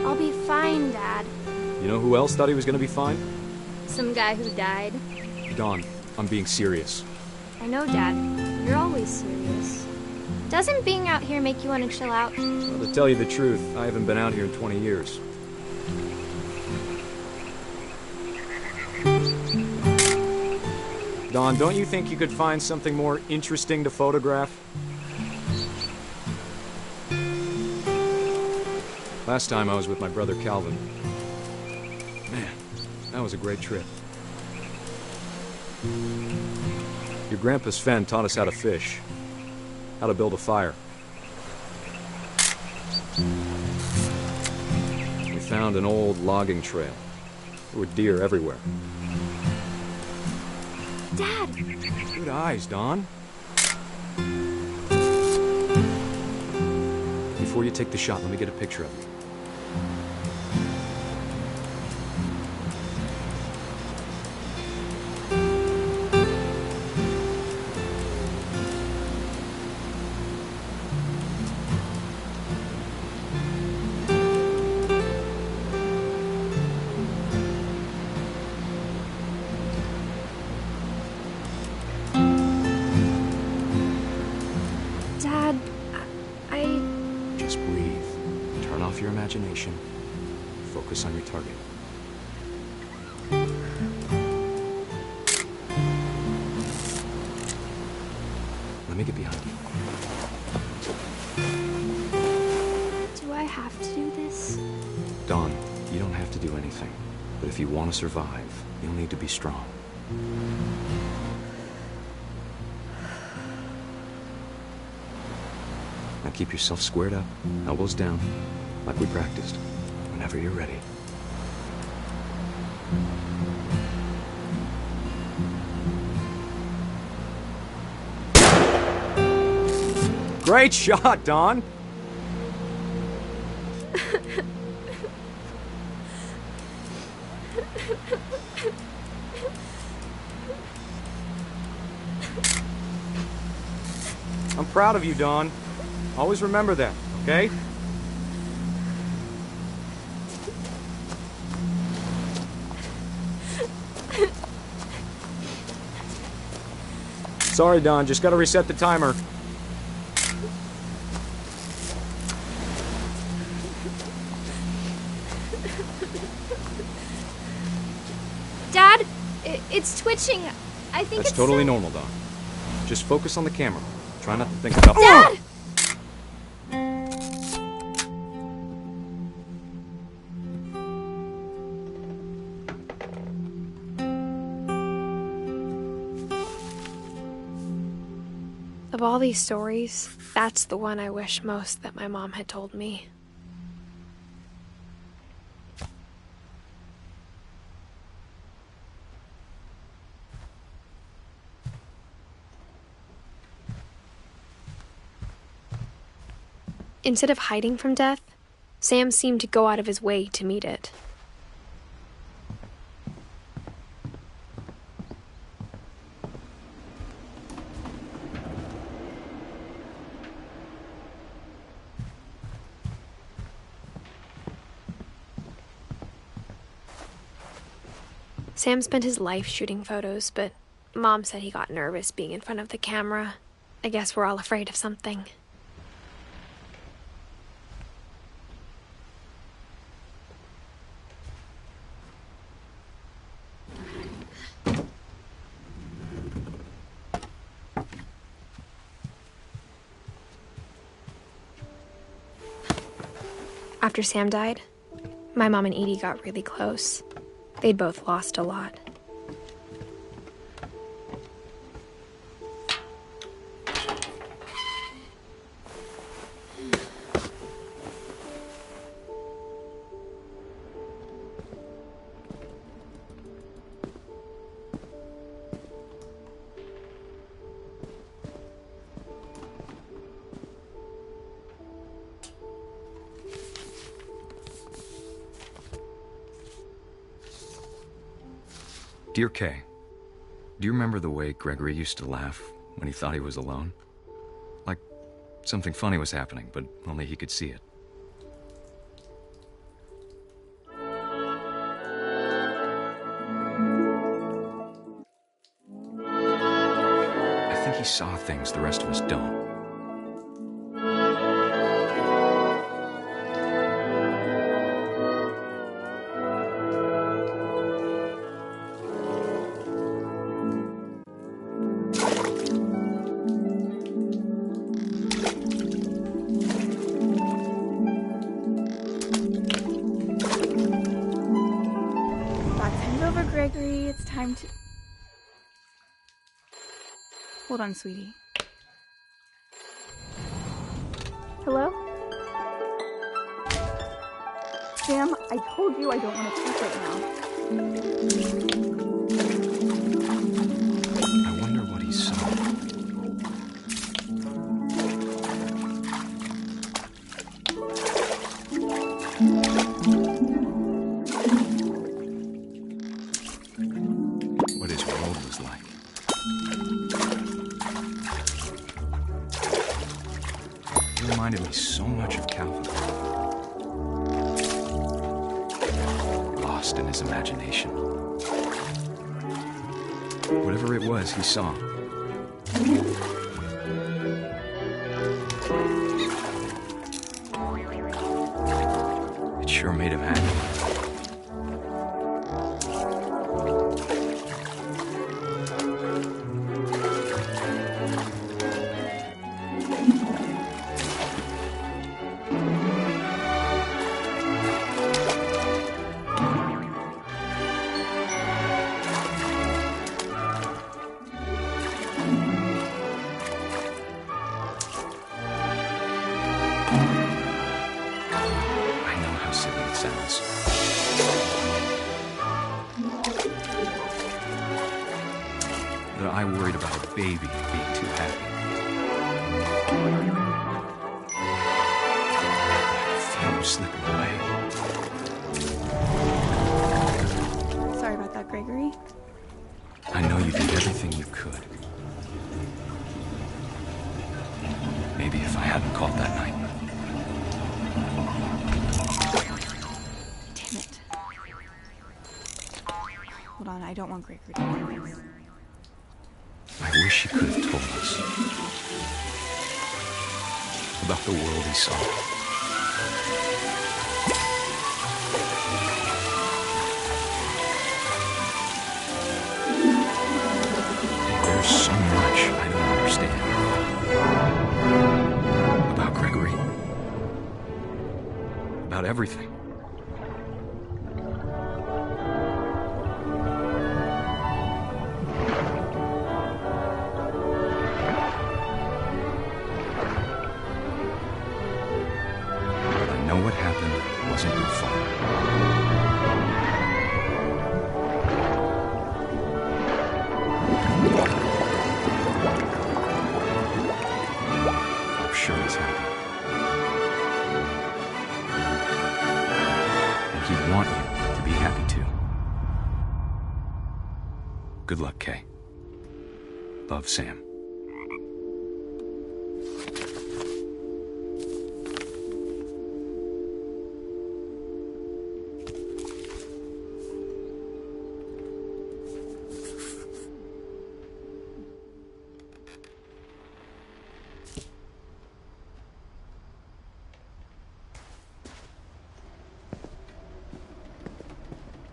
I'll be fine, Dad. You know who else thought he was gonna be fine? Some guy who died. Dawn, I'm being serious. I know, Dad. You're always serious. Doesn't being out here make you want to chill out? Well, to tell you the truth, I haven't been out here in 20 years. Dawn, don't you think you could find something more interesting to photograph? Last time I was with my brother Calvin. Man, that was a great trip. Your grandpa Sven taught us how to fish, how to build a fire. We found an old logging trail. There were deer everywhere. Dad! Good eyes, Dawn. Before you take the shot, let me get a picture of you. Dad, imagination. Focus on your target. Let me get behind you. Do I have to do this? Dawn, you don't have to do anything. But if you want to survive, you'll need to be strong. Now keep yourself squared up, elbows down, like we practiced. Whenever you're ready. Great shot, Dawn! I'm proud of you, Dawn. Always remember that, okay? Sorry, Dawn. Just gotta reset the timer. Dad, it's twitching. I think That's it's totally normal, Dawn. Just focus on the camera. Try not to think about... Dad! Of all these stories, that's the one I wish most that my mom had told me. Instead of hiding from death, Sam seemed to go out of his way to meet it. Sam spent his life shooting photos, but Mom said he got nervous being in front of the camera. I guess we're all afraid of something. After Sam died, my mom and Edie got really close. They'd both lost a lot. Dear Kay, do you remember the way Gregory used to laugh when he thought he was alone? Like something funny was happening, but only he could see it. I think he saw things the rest of us don't. Gregory, it's time to... Hold on, sweetie. Hello? Sam, I told you I don't want to talk right now. I wonder what he saw. What his world was like. He reminded me so much of Calvin. Lost in his imagination. Whatever it was he saw. sure made him happy. That I worried about a baby being too happy. I feel him slipping away. Sorry about that, Gregory. I know you did everything you could. Maybe if I hadn't called that night. Damn it. Hold on, I don't want Gregory to hear this. I wish he could have told us about the world he saw. There's so much I don't understand about Gregory, about everything. What happened wasn't your fault. I'm sure he's happy. And he'd want you to be happy too. Good luck, Kay. Love, Sam.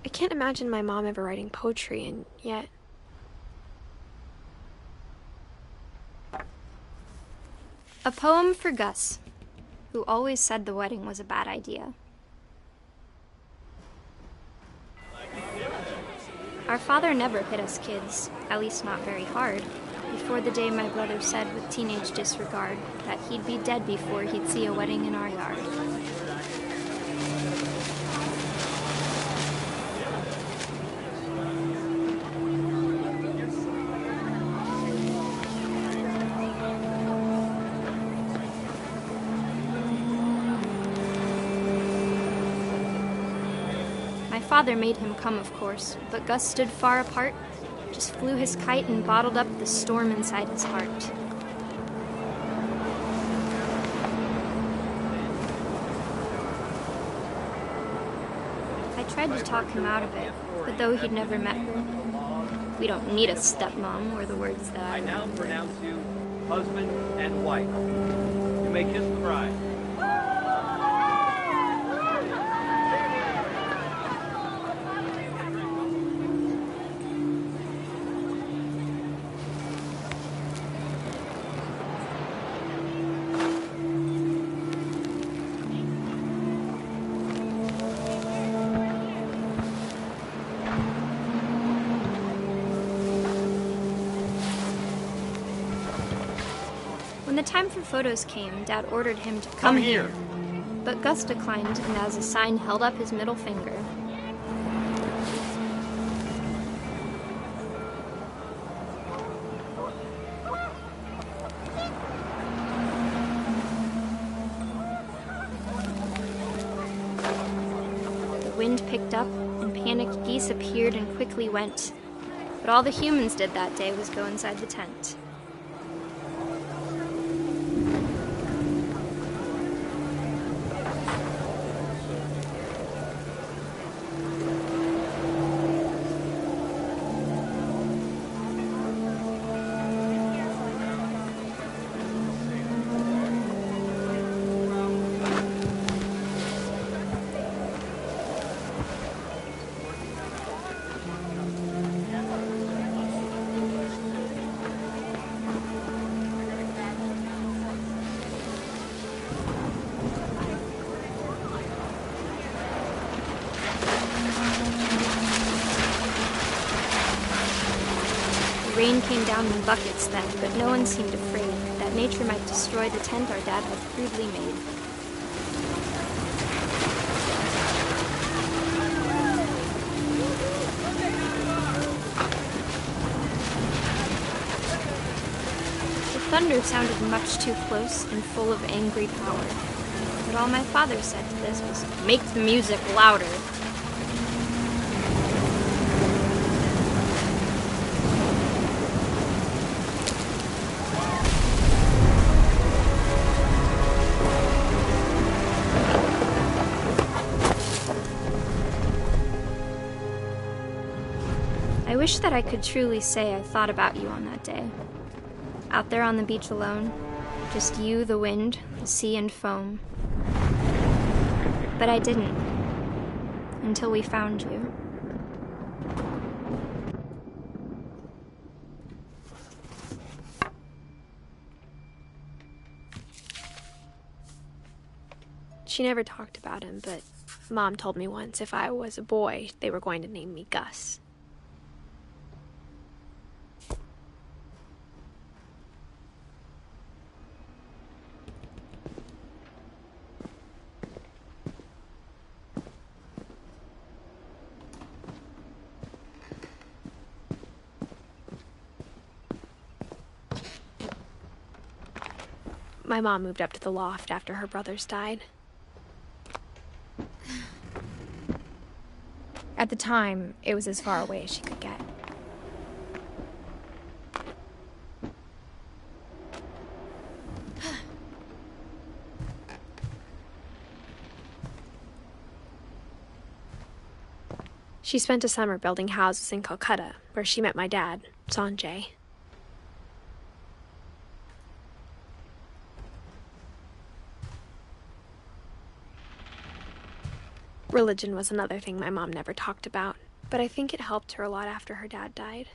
I can't imagine my mom ever writing poetry, and yet... A poem for Gus, who always said the wedding was a bad idea. Our father never hit us kids, at least not very hard, before the day my brother said with teenage disregard that he'd be dead before he'd see a wedding in our yard. My father made him come, of course, but Gus stood far apart, just flew his kite and bottled up the storm inside his heart. I tried to talk him out of it, but though he'd never met her, "We don't need a stepmom," were the words that I now pronounce you husband and wife. You may kiss the bride. When the time for photos came, Dad ordered him to come here. But Gus declined, and as a sign held up his middle finger. The wind picked up, and panicked geese appeared and quickly went. But all the humans did that day was go inside the tent. The rain came down in buckets then, but no one seemed afraid that nature might destroy the tent our dad had crudely made. The thunder sounded much too close and full of angry power. But all my father said to this was, "Make the music louder." I wish that I could truly say I thought about you on that day. Out there on the beach alone, just you, the wind, the sea, and foam. But I didn't, until we found you. She never talked about him, but Mom told me once if I was a boy, they were going to name me Gus. My mom moved up to the loft after her brothers died. At the time, it was as far away as she could get. She spent a summer building houses in Calcutta, where she met my dad, Sanjay. Religion was another thing my mom never talked about, but I think it helped her a lot after her dad died.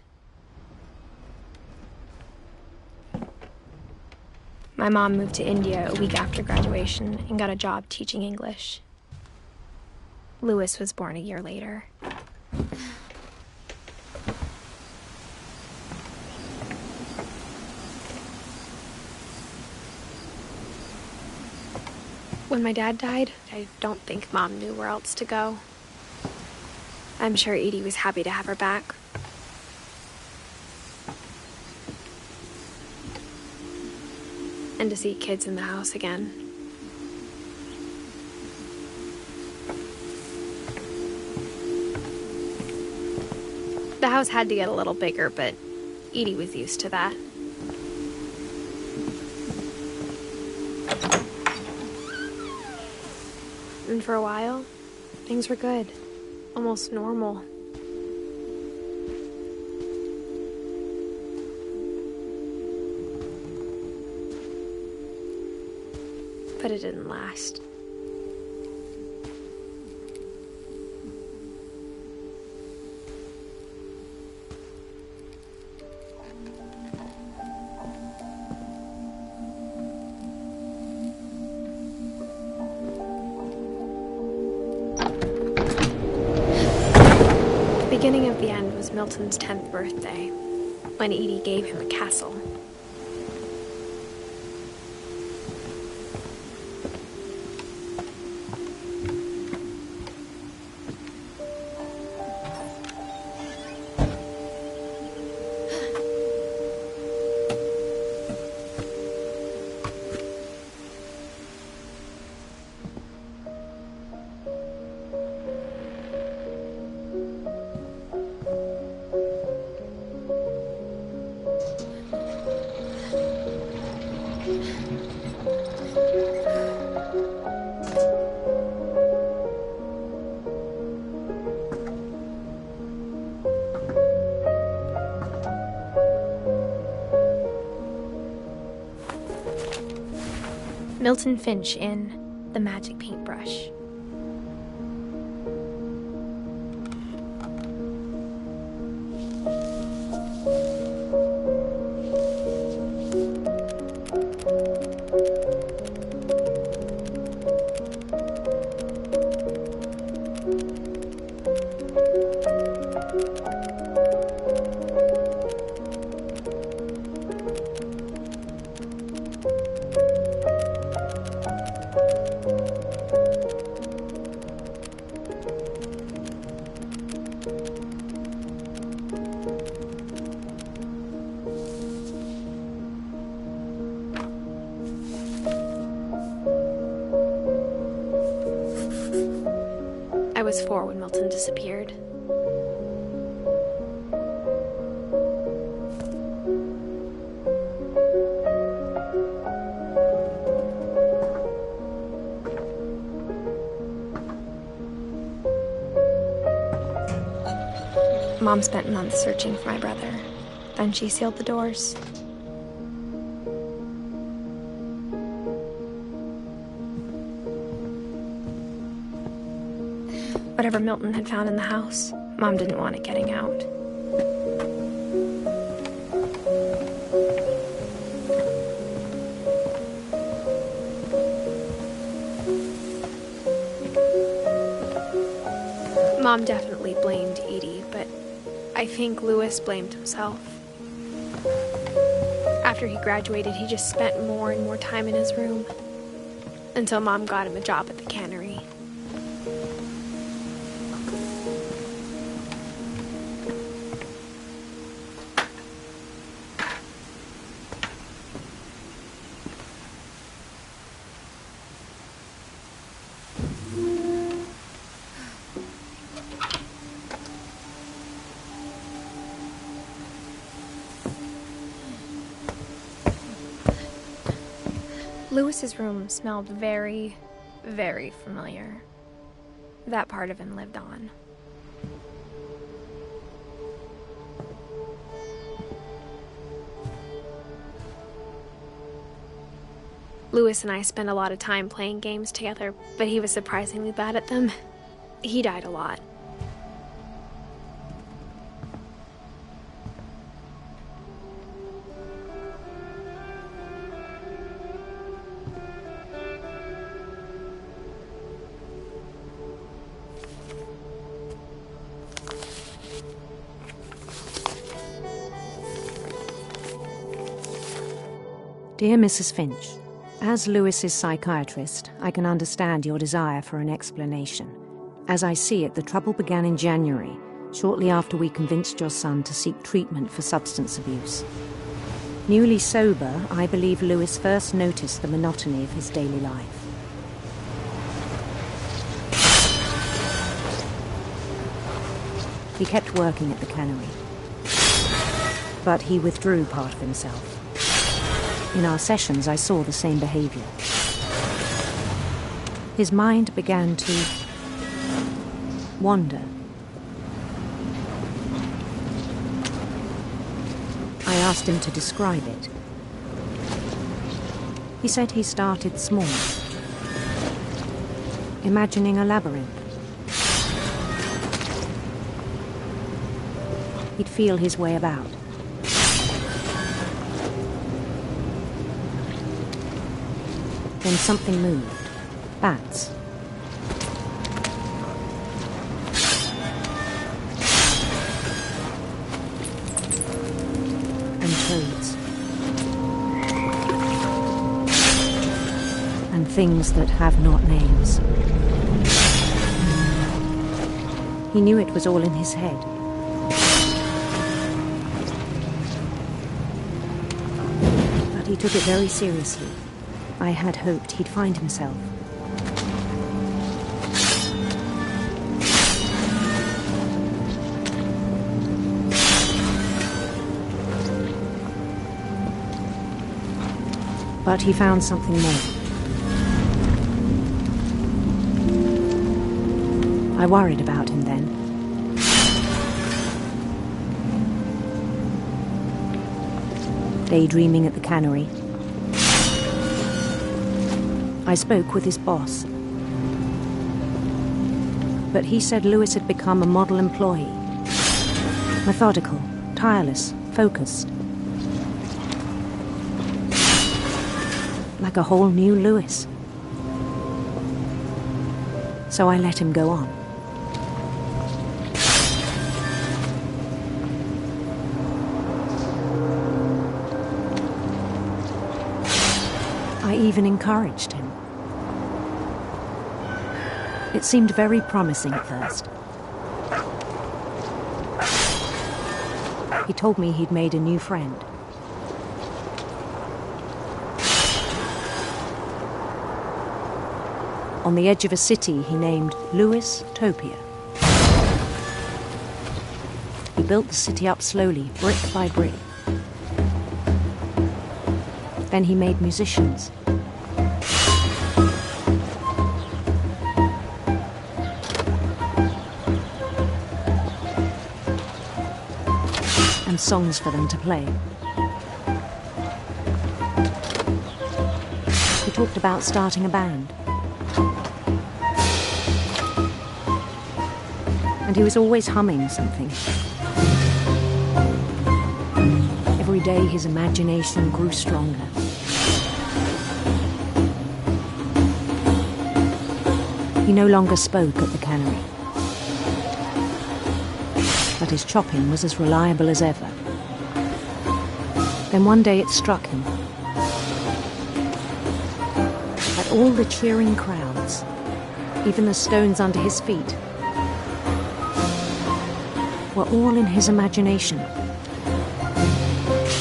My mom moved to India a week after graduation and got a job teaching English. Louis was born a year later. When my dad died, I don't think Mom knew where else to go. I'm sure Edie was happy to have her back. And to see kids in the house again. The house had to get a little bigger, but Edie was used to that. And for a while, things were good. Almost normal. But it didn't last. The beginning of the end was Milton's 10th birthday, when Edie gave him a castle. Milton Finch in The Magic Paintbrush. was 4 when Milton disappeared. Mom spent months searching for my brother. Then she sealed the doors. Whatever Milton had found in the house, Mom didn't want it getting out. Mom definitely blamed Edie, but I think Louis blamed himself. After he graduated, he just spent more and more time in his room, until Mom got him a job at the cannery. Louis's room smelled very, very familiar. That part of him lived on. Louis and I spent a lot of time playing games together, but he was surprisingly bad at them. He died a lot. Dear Mrs. Finch, as Louis's psychiatrist, I can understand your desire for an explanation. As I see it, the trouble began in January, shortly after we convinced your son to seek treatment for substance abuse. Newly sober, I believe Louis first noticed the monotony of his daily life. He kept working at the cannery, but he withdrew part of himself. In our sessions, I saw the same behavior. His mind began to wander. I asked him to describe it. He said he started small, imagining a labyrinth. He'd feel his way about. Then something moved. Bats. And toads. And things that have not names. He knew it was all in his head. But he took it very seriously. I had hoped he'd find himself. But he found something more. I worried about him then. Daydreaming at the cannery. I spoke with his boss. But he said Louis had become a model employee. Methodical, tireless, focused. Like a whole new Louis. So I let him go on. I even encouraged him. It seemed very promising at first. He told me he'd made a new friend. on the edge of a city he named Lewis-topia. He built the city up slowly, brick by brick. Then he made musicians. And songs for them to play. He talked about starting a band. And he was always humming something. Every day his imagination grew stronger. He no longer spoke at the cannery. But his chopping was as reliable as ever. Then one day it struck him that all the cheering crowds, even the stones under his feet, were all in his imagination,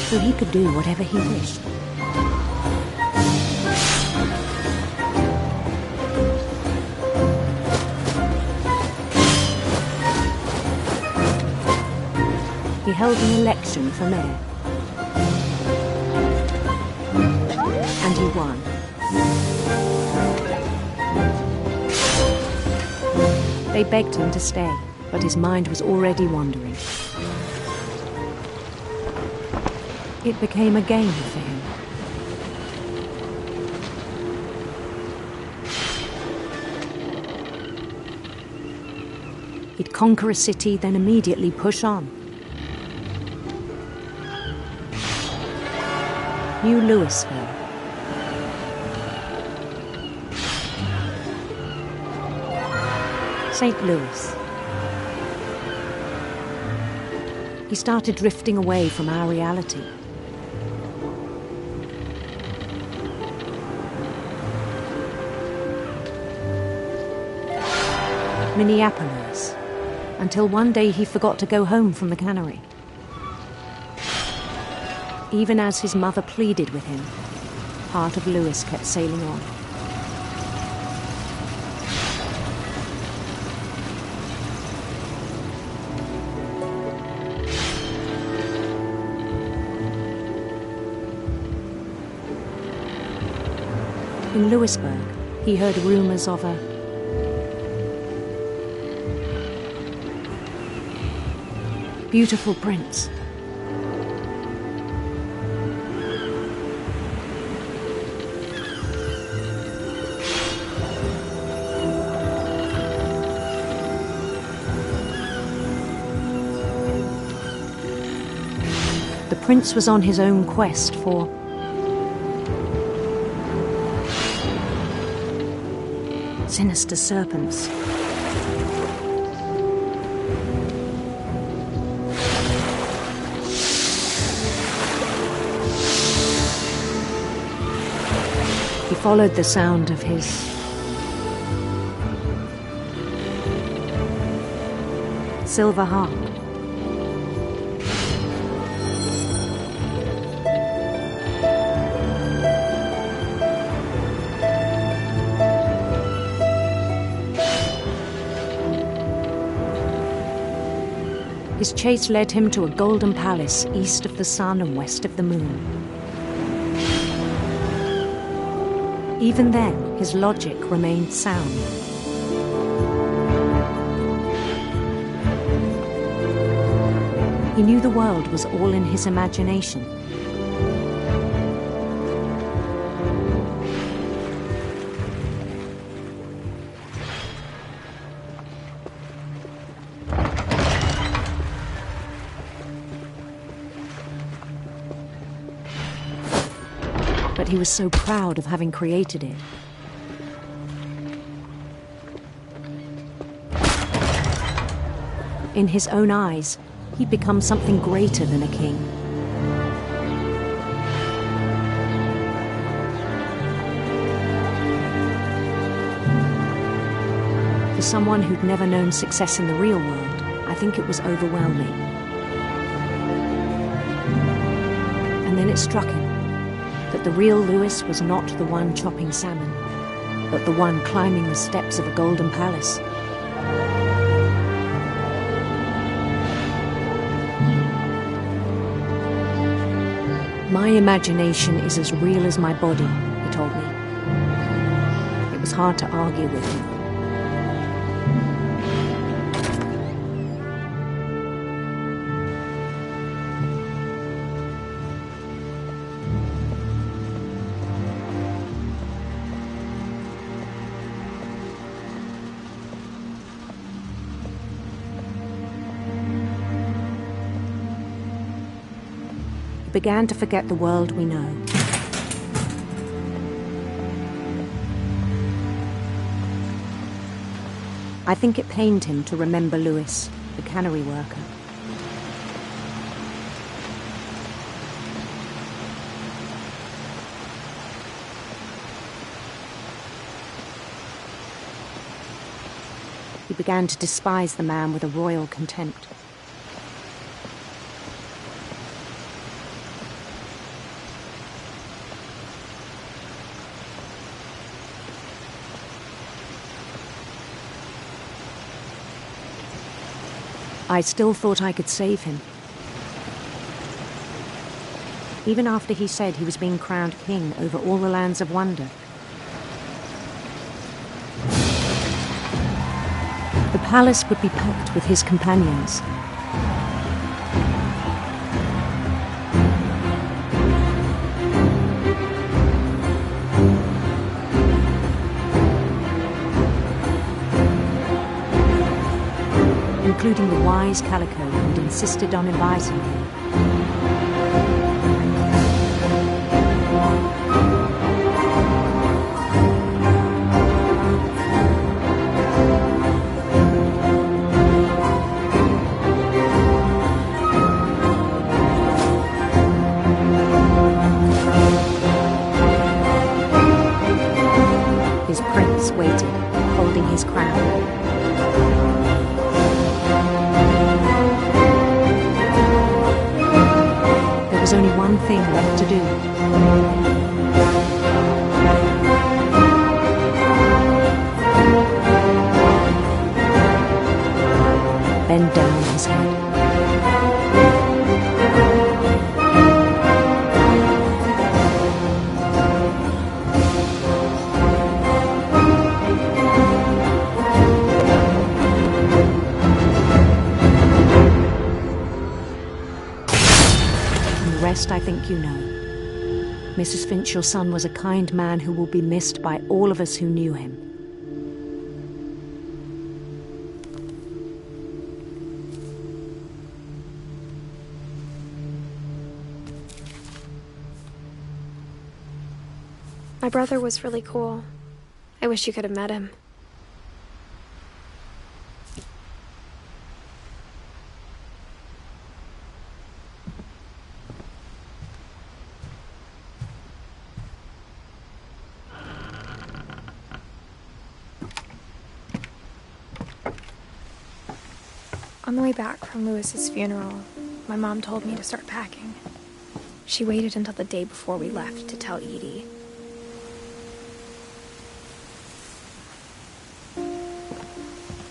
so he could do whatever he wished. He held an election for mayor. And he won. They begged him to stay, but his mind was already wandering. It became a game for him. He'd conquer a city, then immediately push on. New Louisville. St. Louis. He started drifting away from our reality. Minneapolis, until one day he forgot to go home from the cannery. Even as his mother pleaded with him, part of Louis kept sailing on. In Louisburg, he heard rumors of a beautiful prince. The prince was on his own quest for sinister serpents. He followed the sound of his silver harp. His chase led him to a golden palace east of the sun and west of the moon. Even then, his logic remained sound. He knew the world was all in his imagination. But he was so proud of having created it. In his own eyes, he'd become something greater than a king. For someone who'd never known success in the real world, I think it was overwhelming. And then it struck him that the real Louis was not the one chopping salmon. but the one climbing the steps of a golden palace. My imagination is as real as my body, he told me. It was hard to argue with him. Began to forget the world we know. I think it pained him to remember Lewis, the cannery worker. He began to despise the man with a royal contempt. I still thought I could save him. Even after he said he was being crowned king over all the lands of wonder. The palace would be packed with his companions. Including the wise Calico who'd insisted on inviting him. His prince waited, holding his crown. There was only one thing left to do. Bend down his head. I think you know. Mrs. Finch, your son was a kind man who will be missed by all of us who knew him. My brother was really cool. I wish you could have met him. On the way back from Lewis's funeral, my mom told me to start packing. She waited until the day before we left to tell Edie.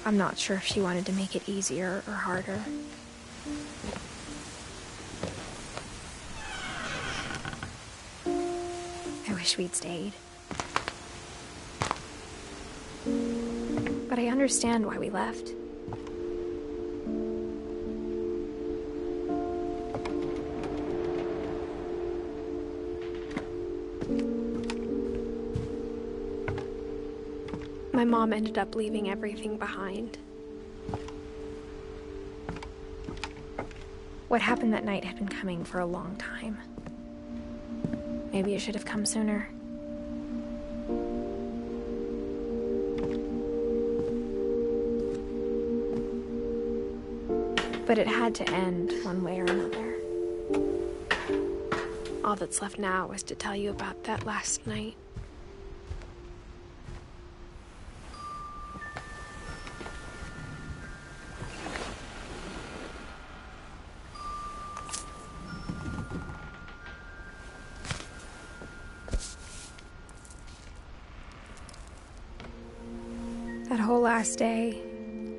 I'm not sure if she wanted to make it easier or harder. I wish we'd stayed. But I understand why we left. My mom ended up leaving everything behind. What happened that night had been coming for a long time. Maybe it should have come sooner. But it had to end one way or another. All that's left now is to tell you about that last night. whole last day,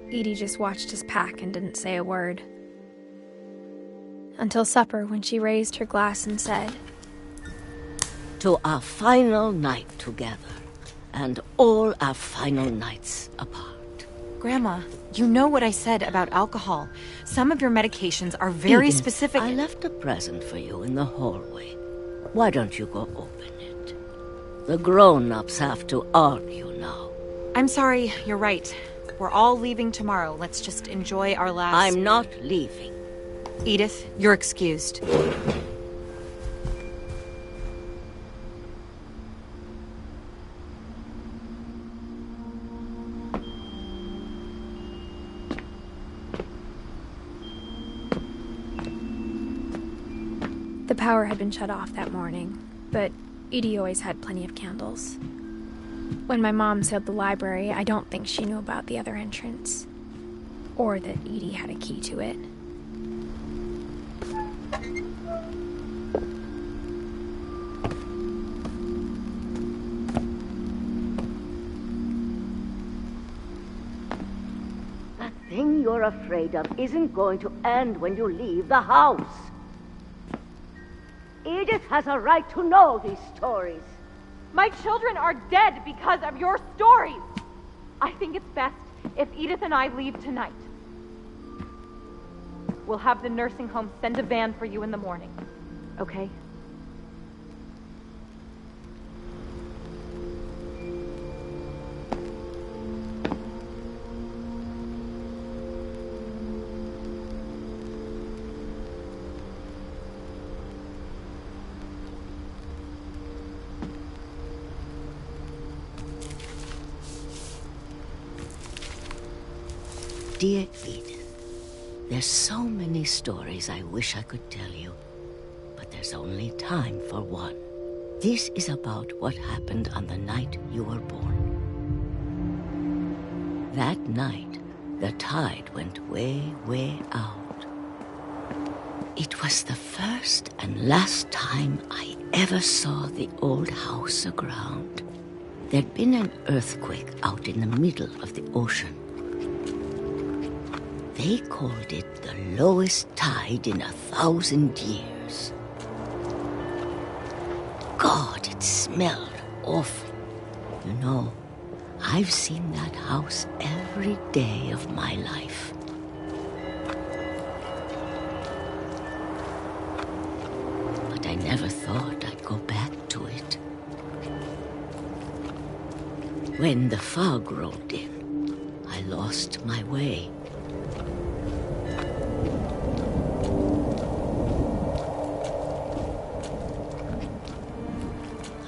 Edie just watched us pack and didn't say a word. Until supper, when she raised her glass and said, "To our final night together, and all our final nights apart." Grandma, you know what I said about alcohol. Some of your medications are very Edith, specific. I left a present for you in the hallway. Why don't you go open it? The grown-ups have to argue now. I'm sorry, you're right. We're all leaving tomorrow. Let's just enjoy our last... I'm not leaving. Edith, you're excused. The power had been shut off that morning, but Edie always had plenty of candles. When my mom sealed the library, I don't think she knew about the other entrance, or that Edie had a key to it. The thing you're afraid of isn't going to end when you leave the house. Edith has a right to know these stories. My children are dead because of your stories. I think it's best if Edith and I leave tonight. We'll have the nursing home send a van for you in the morning, okay? Dear Edith, there's so many stories I wish I could tell you, but there's only time for one. This is about what happened on the night you were born. That night, the tide went way, way out. It was the first and last time I ever saw the old house aground. There'd been an earthquake out in the middle of the ocean. They called it the lowest tide in 1,000 years. God, it smelled awful. You know, I've seen that house every day of my life. But I never thought I'd go back to it. When the fog rolled in, I lost my way.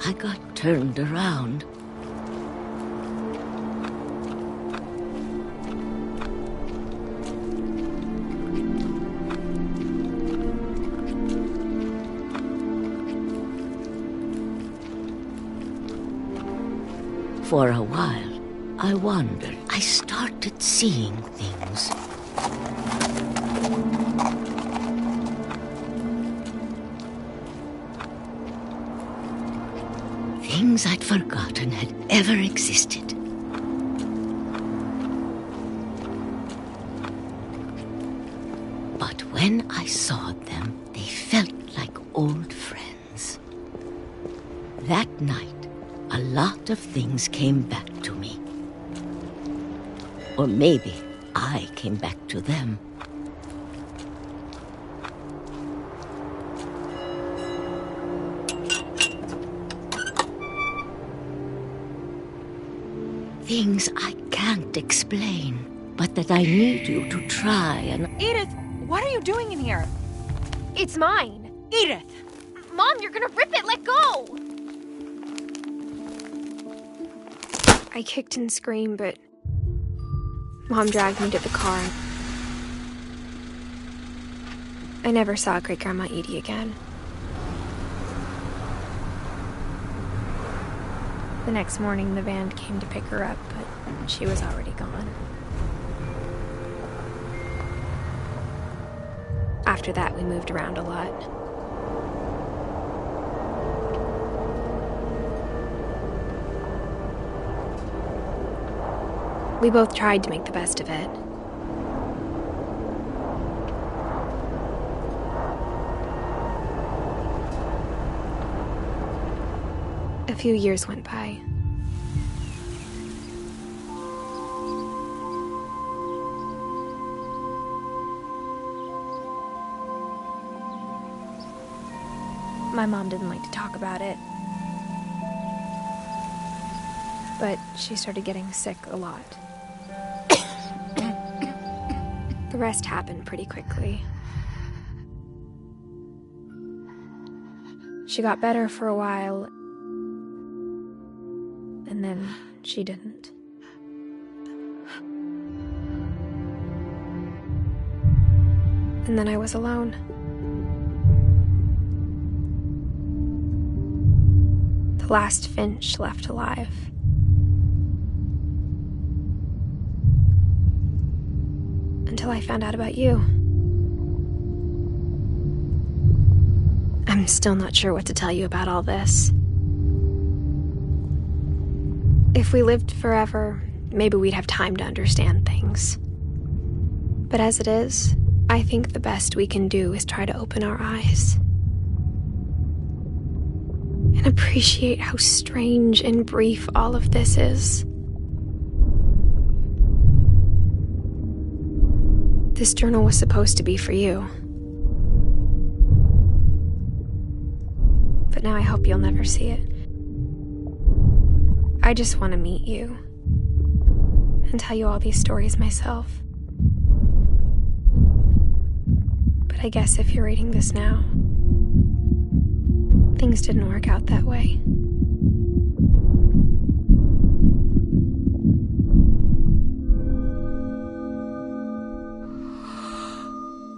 I got turned around. For a while, I wondered. I started seeing things. Things I'd forgotten had ever existed. But when I saw them, they felt like old friends. That night, a lot of things came back to me. Or maybe I came back to them. Things I can't explain, but that I need you to try and... Edith, what are you doing in here? It's mine. Edith! Mom, you're gonna rip it! Let go! I kicked and screamed, but Mom dragged me to the car. I never saw Great-Grandma Edie again. The next morning, the van came to pick her up, but she was already gone. After that, we moved around a lot. We both tried to make the best of it. A few years went by. My mom didn't like to talk about it, but she started getting sick a lot. The rest happened pretty quickly. She got better for a while, and then she didn't. And then I was alone. The last Finch left alive. Until I found out about you. I'm still not sure what to tell you about all this. If we lived forever, maybe we'd have time to understand things. But as it is, I think the best we can do is try to open our eyes. And appreciate how strange and brief all of this is. This journal was supposed to be for you. But now I hope you'll never see it. I just want to meet you and tell you all these stories myself. But I guess if you're reading this now, things didn't work out that way.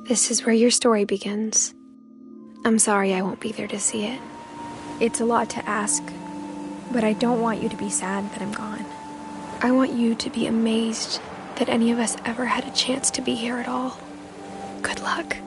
This is where your story begins. I'm sorry I won't be there to see it. It's a lot to ask, but I don't want you to be sad that I'm gone. I want you to be amazed that any of us ever had a chance to be here at all. Good luck.